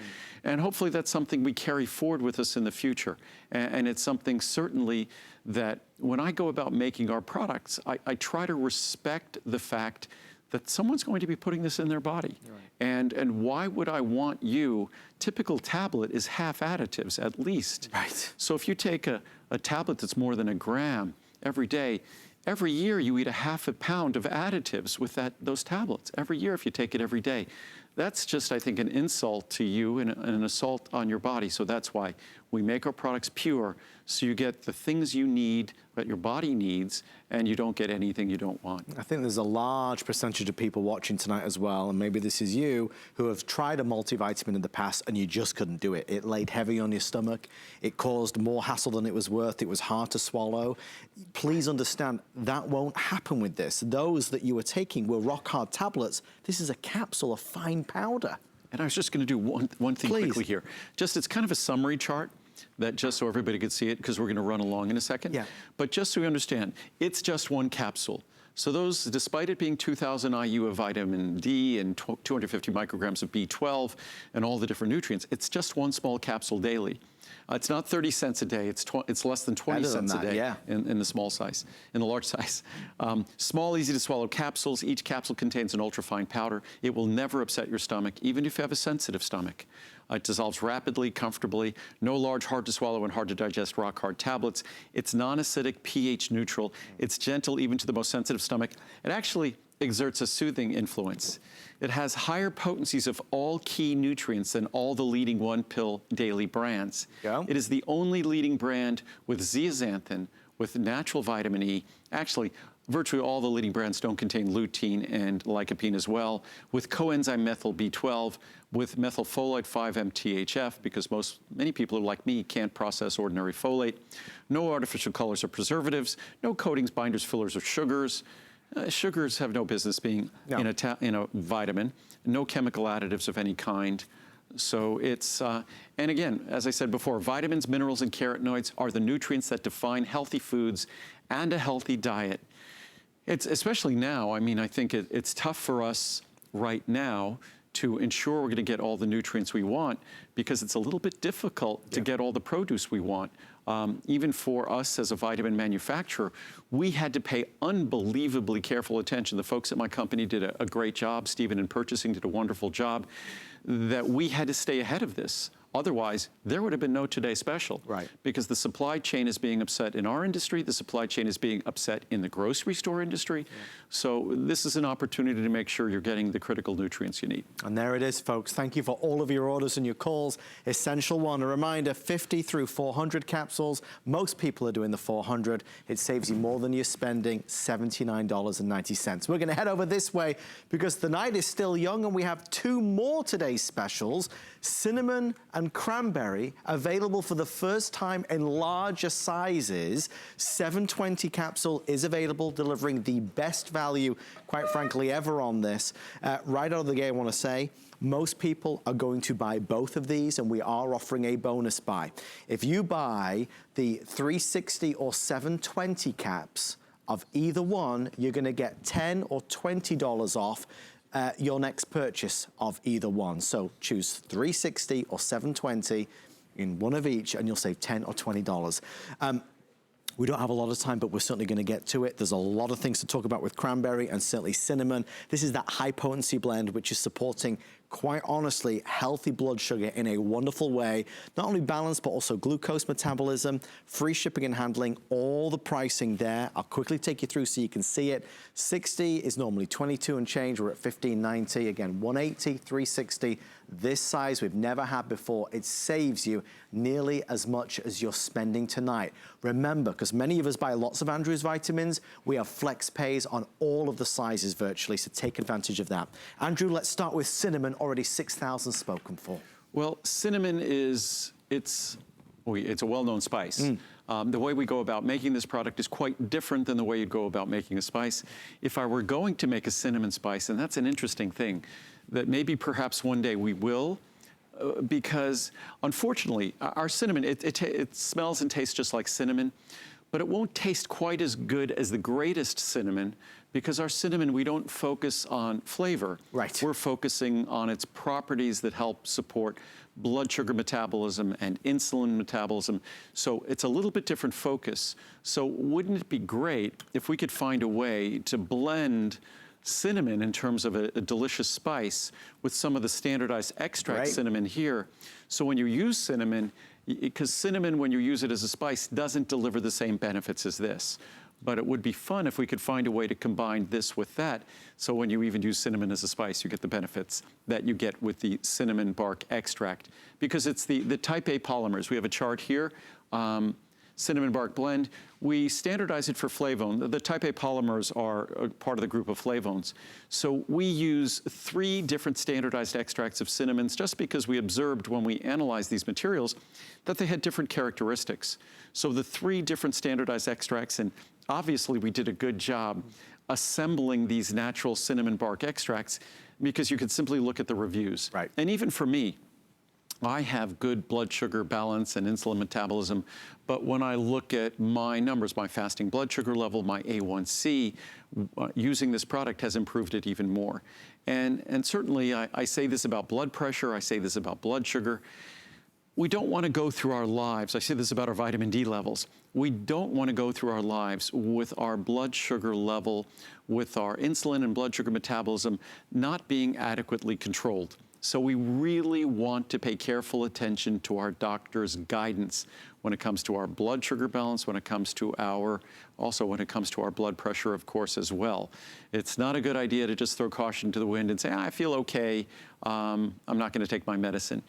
A: And hopefully that's something we carry forward with us in the future. And it's something certainly that when I go about making our products, I try to respect the fact that someone's going to be putting this in their body. Right. And why would I want you, typical tablet is half additives at least.
B: Right.
A: So if you take a tablet that's more than a gram every day, every year you eat a half a pound of additives with those tablets. Every year if you take it every day. That's just, I think, an insult to you and an assault on your body. So that's why we make our products pure, so you get the things you need, that your body needs, and you don't get anything you don't want.
B: I think there's a large percentage of people watching tonight as well, and maybe this is you, who have tried a multivitamin in the past and you just couldn't do it. It laid heavy on your stomach. It caused more hassle than it was worth. It was hard to swallow. Please understand, that won't happen with this. Those that you were taking were rock-hard tablets. This is a capsule, a fine powder.
A: And I was just going to do one thing
B: Please.
A: quickly here. It's kind of a summary chart, that just so everybody could see it, because we're going to run along in a second.
B: Yeah.
A: But just so you understand, it's just one capsule. So those, despite it being 2,000 IU of vitamin D and 250 micrograms of B12 and all the different nutrients, it's just one small capsule daily. It's not 30 cents a day. It's less than 20 cents a day
B: yeah.
A: in the small size, in the large size. Small, easy to swallow capsules. Each capsule contains an ultrafine powder. It will never upset your stomach, even if you have a sensitive stomach. It dissolves rapidly, comfortably. No large, hard to swallow and hard to digest rock hard tablets. It's non-acidic, pH neutral. It's gentle even to the most sensitive stomach. It actually exerts a soothing influence. It has higher potencies of all key nutrients than all the leading one-pill daily brands.
B: Yeah.
A: It is the only leading brand with zeaxanthin, with natural vitamin E. Actually, virtually all the leading brands don't contain lutein and lycopene as well, with coenzyme methyl B12, with methylfolate 5-MTHF, because many people who, like me, can't process ordinary folate. No artificial colors or preservatives, no coatings, binders, fillers, or sugars. Sugars have no business being in a vitamin. No chemical additives of any kind. So it's, and again, as I said before, vitamins, minerals, and carotenoids are the nutrients that define healthy foods and a healthy diet. It's especially now, I mean, I think it's tough for us right now to ensure we're going to get all the nutrients we want because it's a little bit difficult to get all the produce we want. Even for us as a vitamin manufacturer, we had to pay unbelievably careful attention. The folks at my company did a great job. Stephen in purchasing did a wonderful job, that we had to stay ahead of this. Otherwise, there would have been no Today Special.
B: Right.
A: Because the supply chain is being upset in our industry, the supply chain is being upset in the grocery store industry. Yeah. So this is an opportunity to make sure you're getting the critical nutrients you need.
B: And there it is, folks. Thank you for all of your orders and your calls. Essential One, a reminder, 50 through 400 capsules. Most people are doing the 400. It saves you more than you're spending, $79.90. We're gonna head over this way because the night is still young and we have two more today's specials. Cinnamon and cranberry, available for the first time in larger sizes. 720 capsule is available, delivering the best value, quite frankly, ever on this. Right out of the gate, I want to say, most people are going to buy both of these, and we are offering a bonus buy. If you buy the 360 or 720 caps of either one, you're going to get $10 or $20 off your next purchase of either one. So choose 360 or 720 in one of each and you'll save $10 or $20. We don't have a lot of time, but we're certainly going to get to it. There's a lot of things to talk about with cranberry and certainly cinnamon. This is that high potency blend which is supporting, quite honestly, healthy blood sugar in a wonderful way. Not only balanced, but also glucose metabolism, free shipping and handling, all the pricing there. I'll quickly take you through so you can see it. 60 is normally 22 and change. We're at $15.90. Again, 180, 360. This size we've never had before. It saves you nearly as much as you're spending tonight. Remember, because many of us buy lots of Andrews vitamins, we have flex pays on all of the sizes virtually, so take advantage of that. Andrew, let's start with cinnamon, already 6,000 spoken for.
A: Well, cinnamon it's a well-known spice. The way we go about making this product is quite different than the way you'd go about making a spice. If I were going to make a cinnamon spice, and that's an interesting thing, that maybe perhaps one day we will, because unfortunately, our cinnamon, it smells and tastes just like cinnamon, but it won't taste quite as good as the greatest cinnamon because our cinnamon, we don't focus on flavor.
B: Right.
A: We're focusing on its properties that help support blood sugar metabolism and insulin metabolism. So it's a little bit different focus. So wouldn't it be great if we could find a way to blend cinnamon in terms of a delicious spice with some of the standardized extract cinnamon here. So when you use cinnamon, because cinnamon, when you use it as a spice, doesn't deliver the same benefits as this. But it would be fun if we could find a way to combine this with that. So when you even use cinnamon as a spice, you get the benefits that you get with the cinnamon bark extract. Because it's the type A polymers. We have a chart here. Cinnamon bark blend, we standardize it for flavone. The type A polymers are a part of the group of flavones. So we use 3 different standardized extracts of cinnamons just because we observed when we analyzed these materials that they had different characteristics. So the 3 different standardized extracts, and obviously we did a good job assembling these natural cinnamon bark extracts because you could simply look at the reviews.
B: Right.
A: And even for me, I have good blood sugar balance and insulin metabolism, but when I look at my numbers, my fasting blood sugar level, my A1C, using this product has improved it even more. And certainly I say this about blood pressure, I say this about blood sugar. We don't want to go through our lives, I say this about our vitamin D levels, we don't want to go through our lives with our blood sugar level, with our insulin and blood sugar metabolism not being adequately controlled. So we really want to pay careful attention to our doctor's guidance when it comes to our blood sugar balance, when it comes to also when it comes to our blood pressure, of course, as well. It's not a good idea to just throw caution to the wind and say, I feel okay, I'm not going to take my medicine.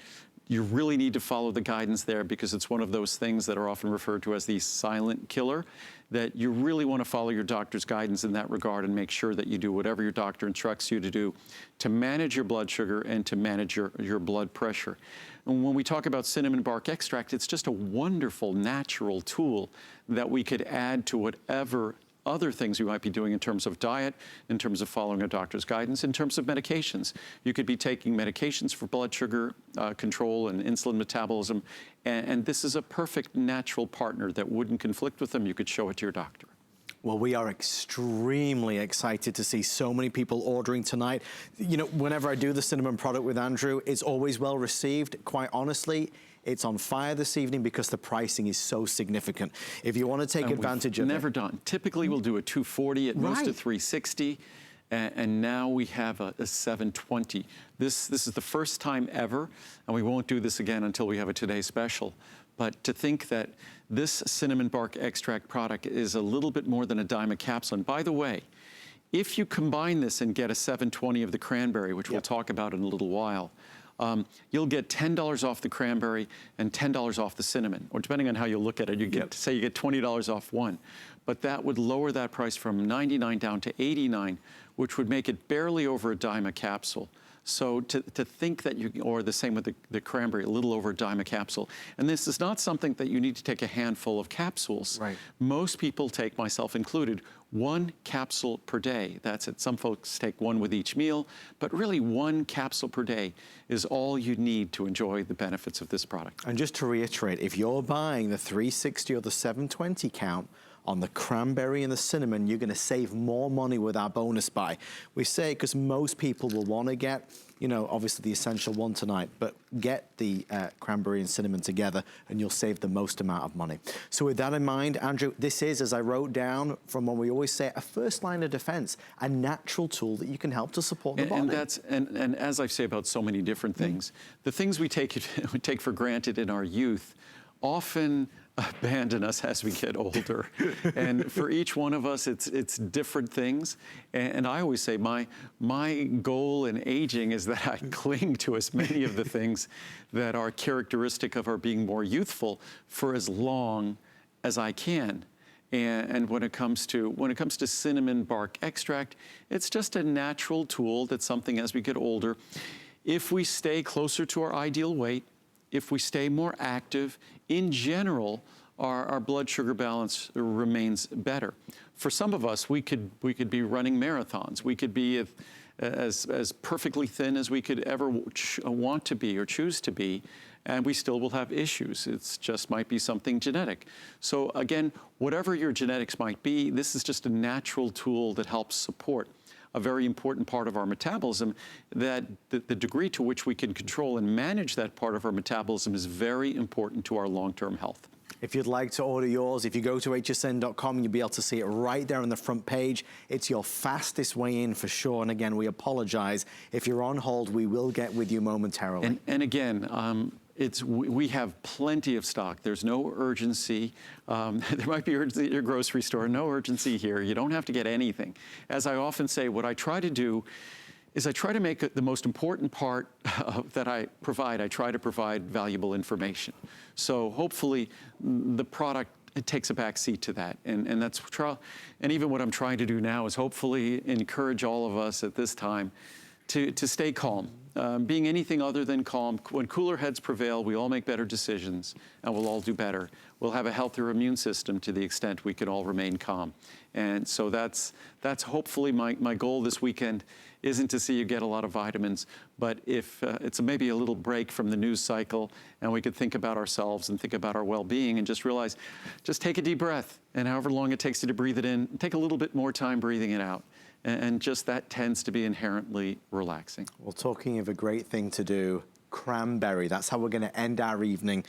A: You really need to follow the guidance there because it's one of those things that are often referred to as the silent killer, that you really want to follow your doctor's guidance in that regard and make sure that you do whatever your doctor instructs you to do to manage your blood sugar and to manage your blood pressure. And when we talk about cinnamon bark extract, it's just a wonderful natural tool that we could add to whatever other things you might be doing in terms of diet, in terms of following a doctor's guidance, in terms of medications. You could be taking medications for blood sugar control and insulin metabolism, and this is a perfect natural partner that wouldn't conflict with them. You could show it to your doctor.
B: Well, we are extremely excited to see so many people ordering tonight. You know, whenever I do the cinnamon product with Andrew, it's always well received. Quite honestly, it's on fire this evening because the pricing is so significant. If you want to take advantage of it.
A: Never done. Typically, we'll do a 240, at most a
B: Right.
A: 360, and now we have a 720. This is the first time ever, and we won't do this again until we have a Today Special. But to think that this cinnamon bark extract product is a little bit more than a dime a capsule. And by the way, if you combine this and get a 720 of the cranberry, which we'll talk about in a little while, you'll get $10 off the cranberry and $10 off the cinnamon, or depending on how you look at it, you get, say you get $20 off one. But that would lower that price from $99 down to $89, which would make it barely over a dime a capsule. So to think that you, or the same with the cranberry, a little over a dime a capsule. And this is not something that you need to take a handful of capsules.
B: Right.
A: Most people take, myself included, 1 capsule per day. That's it. Some folks take 1 with each meal, but really 1 capsule per day is all you need to enjoy the benefits of this product.
B: And just to reiterate, if you're buying the 360 or the 720 count on the cranberry and the cinnamon, you're going to save more money with our bonus buy. We say it because most people will want to get, you know, obviously the essential one tonight, but get the cranberry and cinnamon together and you'll save the most amount of money. So with that in mind, Andrew, this is, as I wrote down from what we always say, a first line of defense, a natural tool that you can help to support the body.
A: And as I say about so many different things, the things we take for granted in our youth often abandon us as we get older. And for each one of us, it's different things. And I always say my goal in aging is that I cling to as many of the things that are characteristic of our being more youthful for as long as I can. And when it comes to cinnamon bark extract, it's just a natural tool that's something as we get older, if we stay closer to our ideal weight, if we stay more active, in general, our blood sugar balance remains better. For some of us, we could be running marathons. We could be as perfectly thin as we could ever want to be or choose to be, and we still will have issues. It's just might be something genetic. So again, whatever your genetics might be, this is just a natural tool that helps support a very important part of our metabolism, that the degree to which we can control and manage that part of our metabolism is very important to our long-term health.
B: If you'd like to order yours, if you go to hsn.com, you'll be able to see it right there on the front page. It's your fastest way in for sure. And again, we apologize. If you're on hold, we will get with you momentarily.
A: And again, we have plenty of stock. There's no urgency. There might be urgency at your grocery store, no urgency here. You don't have to get anything. As I often say, what I try to do is I try to make the most important part that I try to provide valuable information. So hopefully the product, it takes a back seat to that. And that's trial. And even what I'm trying to do now is hopefully encourage all of us at this time to stay calm. Being anything other than calm, when cooler heads prevail, we all make better decisions and we'll all do better. We'll have a healthier immune system to the extent we can all remain calm. And so that's hopefully my goal this weekend. Isn't to see you get a lot of vitamins, but if it's maybe a little break from the news cycle and we could think about ourselves and think about our well-being and just realize, just take a deep breath, and however long it takes you to breathe it in, take a little bit more time breathing it out. And just that tends to be inherently relaxing.
B: Well, talking of a great thing to do, cranberry, that's how we're going to end our evening.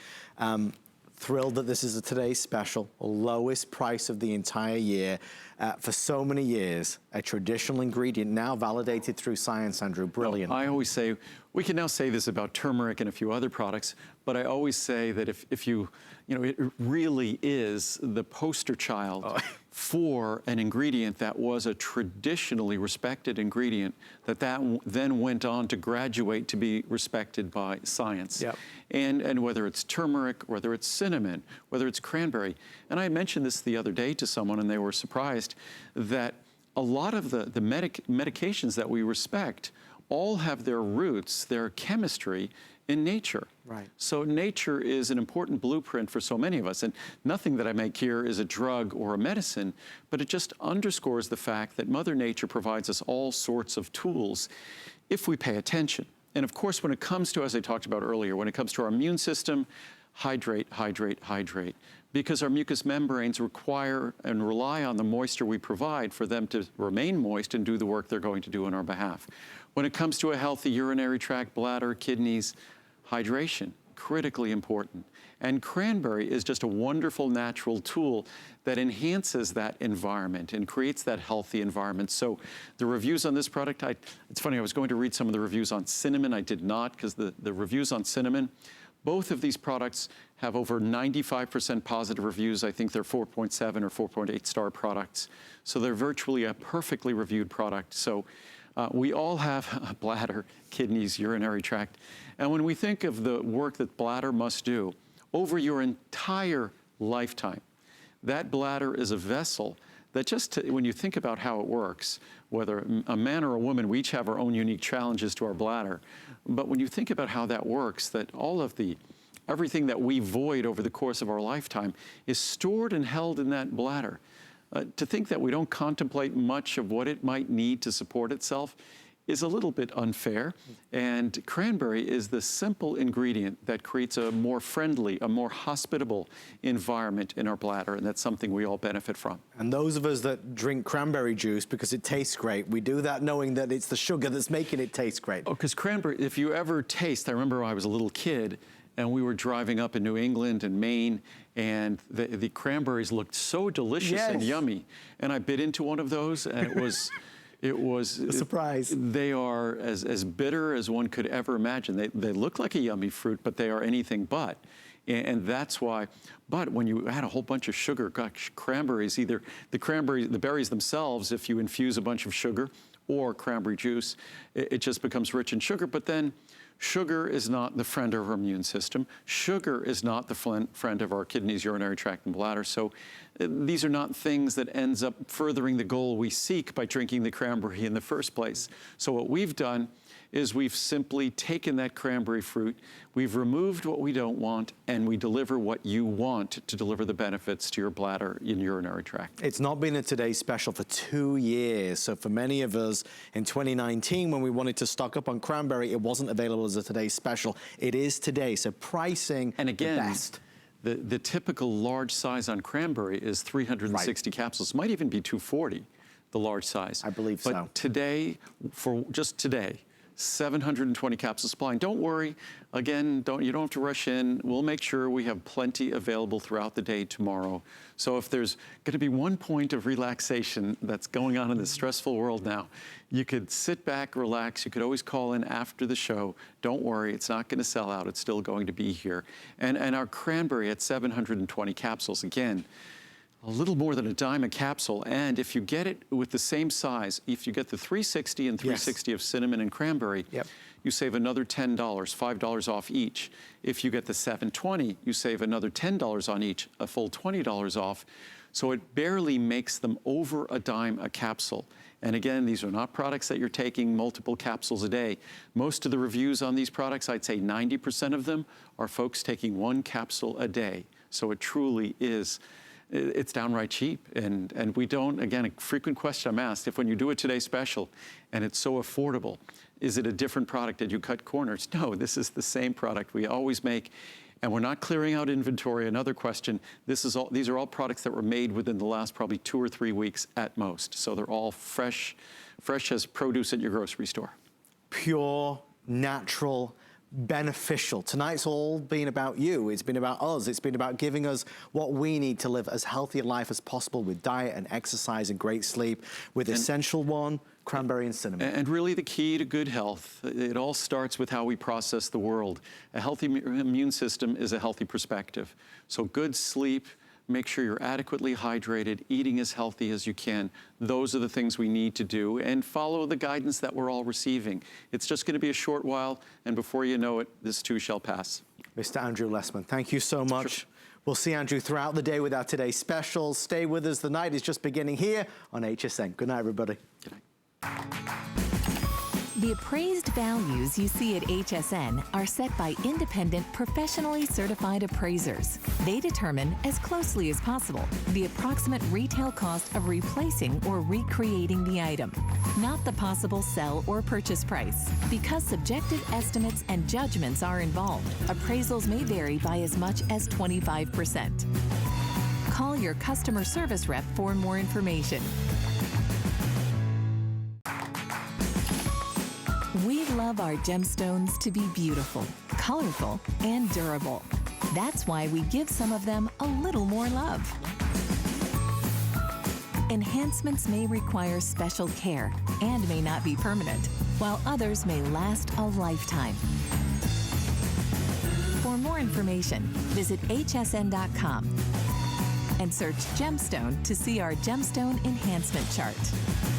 B: Thrilled that this is a today's special, lowest price of the entire year. For so many years, a traditional ingredient now validated through science, Andrew. Brilliant.
A: I always say, we can now say this about turmeric and a few other products, but I always say that if you know, it really is the poster child for an ingredient that was a traditionally respected ingredient that then went on to graduate to be respected by science.
B: Yep.
A: And whether it's turmeric, whether it's cinnamon, whether it's cranberry. And I mentioned this the other day to someone and they were surprised that a lot of the medications that we respect all have their roots, their chemistry in nature.
B: Right.
A: So nature is an important blueprint for so many of us. And nothing that I make here is a drug or a medicine, but it just underscores the fact that Mother Nature provides us all sorts of tools if we pay attention. And of course, when it comes to, as I talked about earlier, when it comes to our immune system, hydrate, hydrate, hydrate. Because our mucous membranes require and rely on the moisture we provide for them to remain moist and do the work they're going to do on our behalf. When it comes to a healthy urinary tract, bladder, kidneys, hydration, critically important. And cranberry is just a wonderful natural tool that enhances that environment and creates that healthy environment. So the reviews on this product, it's funny, I was going to read some of the reviews on cinnamon. I did not, because the reviews on cinnamon, both of these products have over 95% positive reviews. I think they're 4.7 or 4.8 star products. So they're virtually a perfectly reviewed product. So we all have a bladder, kidneys, urinary tract. And when we think of the work that bladder must do over your entire lifetime, that bladder is a vessel that just, when you think about how it works, whether a man or a woman, we each have our own unique challenges to our bladder. But when you think about how that works, that all of everything that we void over the course of our lifetime is stored and held in that bladder. To think that we don't contemplate much of what it might need to support itself is a little bit unfair. And cranberry is the simple ingredient that creates a more friendly, a more hospitable environment in our bladder, and that's something we all benefit from.
B: And those of us that drink cranberry juice because it tastes great, we do that knowing that it's the sugar that's making it taste great.
A: Oh, because cranberry, if you ever taste, I remember when I was a little kid, and we were driving up in New England and Maine, and the cranberries looked so delicious and yummy. And I bit into one of those, and it was a
B: surprise.
A: They are as bitter as one could ever imagine. They look like a yummy fruit, but they are anything but. And that's why, but when you add a whole bunch of sugar, gosh, cranberries, either the berries themselves, if you infuse a bunch of sugar, or cranberry juice, it just becomes rich in sugar. But then sugar is not the friend of our immune system. Sugar is not the friend of our kidneys, urinary tract, and bladder. So these are not things that ends up furthering the goal we seek by drinking the cranberry in the first place. So what we've done is we've simply taken that cranberry fruit, we've removed what we don't want, and we deliver what you want to deliver the benefits to your bladder and urinary tract.
B: It's not been a Today Special for 2 years. So for many of us in 2019, when we wanted to stock up on cranberry, it wasn't available as a Today Special. It is today. So pricing,
A: and again,
B: the best.
A: The typical large size on cranberry is 360 capsules. Might even be 240, the large size.
B: I believe so.
A: But today, for just today, 720 capsules supply. And don't worry, again, you don't have to rush in. We'll make sure we have plenty available throughout the day tomorrow. So if there's going to be one point of relaxation that's going on in this stressful world now, you could sit back, relax. You could always call in after the show. Don't worry, it's not going to sell out. It's still going to be here. And our cranberry at 720 capsules, again, a little more than a dime a capsule, and if you get it with the same size, if you get the 360 and 360 of cinnamon and cranberry, you save another $10, $5 off each. If you get the 720, you save another $10 on each, a full $20 off. So it barely makes them over a dime a capsule. And again, these are not products that you're taking multiple capsules a day. Most of the reviews on these products, I'd say 90% of them are folks taking 1 capsule a day. So it truly is. It's downright cheap, and we don't, again, a frequent question I'm asked, if when you do a Today Special and it's so affordable, is it a different product? Did you cut corners? No, this is the same product we always make, and we're not clearing out inventory. Another question, these are all products that were made within the last probably 2 or 3 weeks at most, so they're all fresh as produce at your grocery store.
B: Pure, natural, beneficial. Tonight's all been about you. It's been about us. It's been about giving us what we need to live as healthy a life as possible with diet and exercise and great sleep, with Essential One, cranberry and cinnamon.
A: And really the key to good health, it all starts with how we process the world. A healthy immune system is a healthy perspective. So good sleep, make sure you're adequately hydrated, eating as healthy as you can. Those are the things we need to do, and follow the guidance that we're all receiving. It's just going to be a short while, and before you know it, this too shall pass.
B: Mr. Andrew Lessman, thank you so much. Sure. We'll see Andrew throughout the day with our Today Specials. Stay with us. The night is just beginning here on HSN. Good night, everybody.
A: Good night.
C: The appraised values you see at HSN are set by independent, professionally certified appraisers. They determine, as closely as possible, the approximate retail cost of replacing or recreating the item, not the possible sell or purchase price. Because subjective estimates and judgments are involved, appraisals may vary by as much as 25%. Call your customer service rep for more information. We love our gemstones to be beautiful, colorful, and durable. That's why we give some of them a little more love. Enhancements may require special care and may not be permanent, while others may last a lifetime. For more information, visit hsn.com and search gemstone to see our gemstone enhancement chart.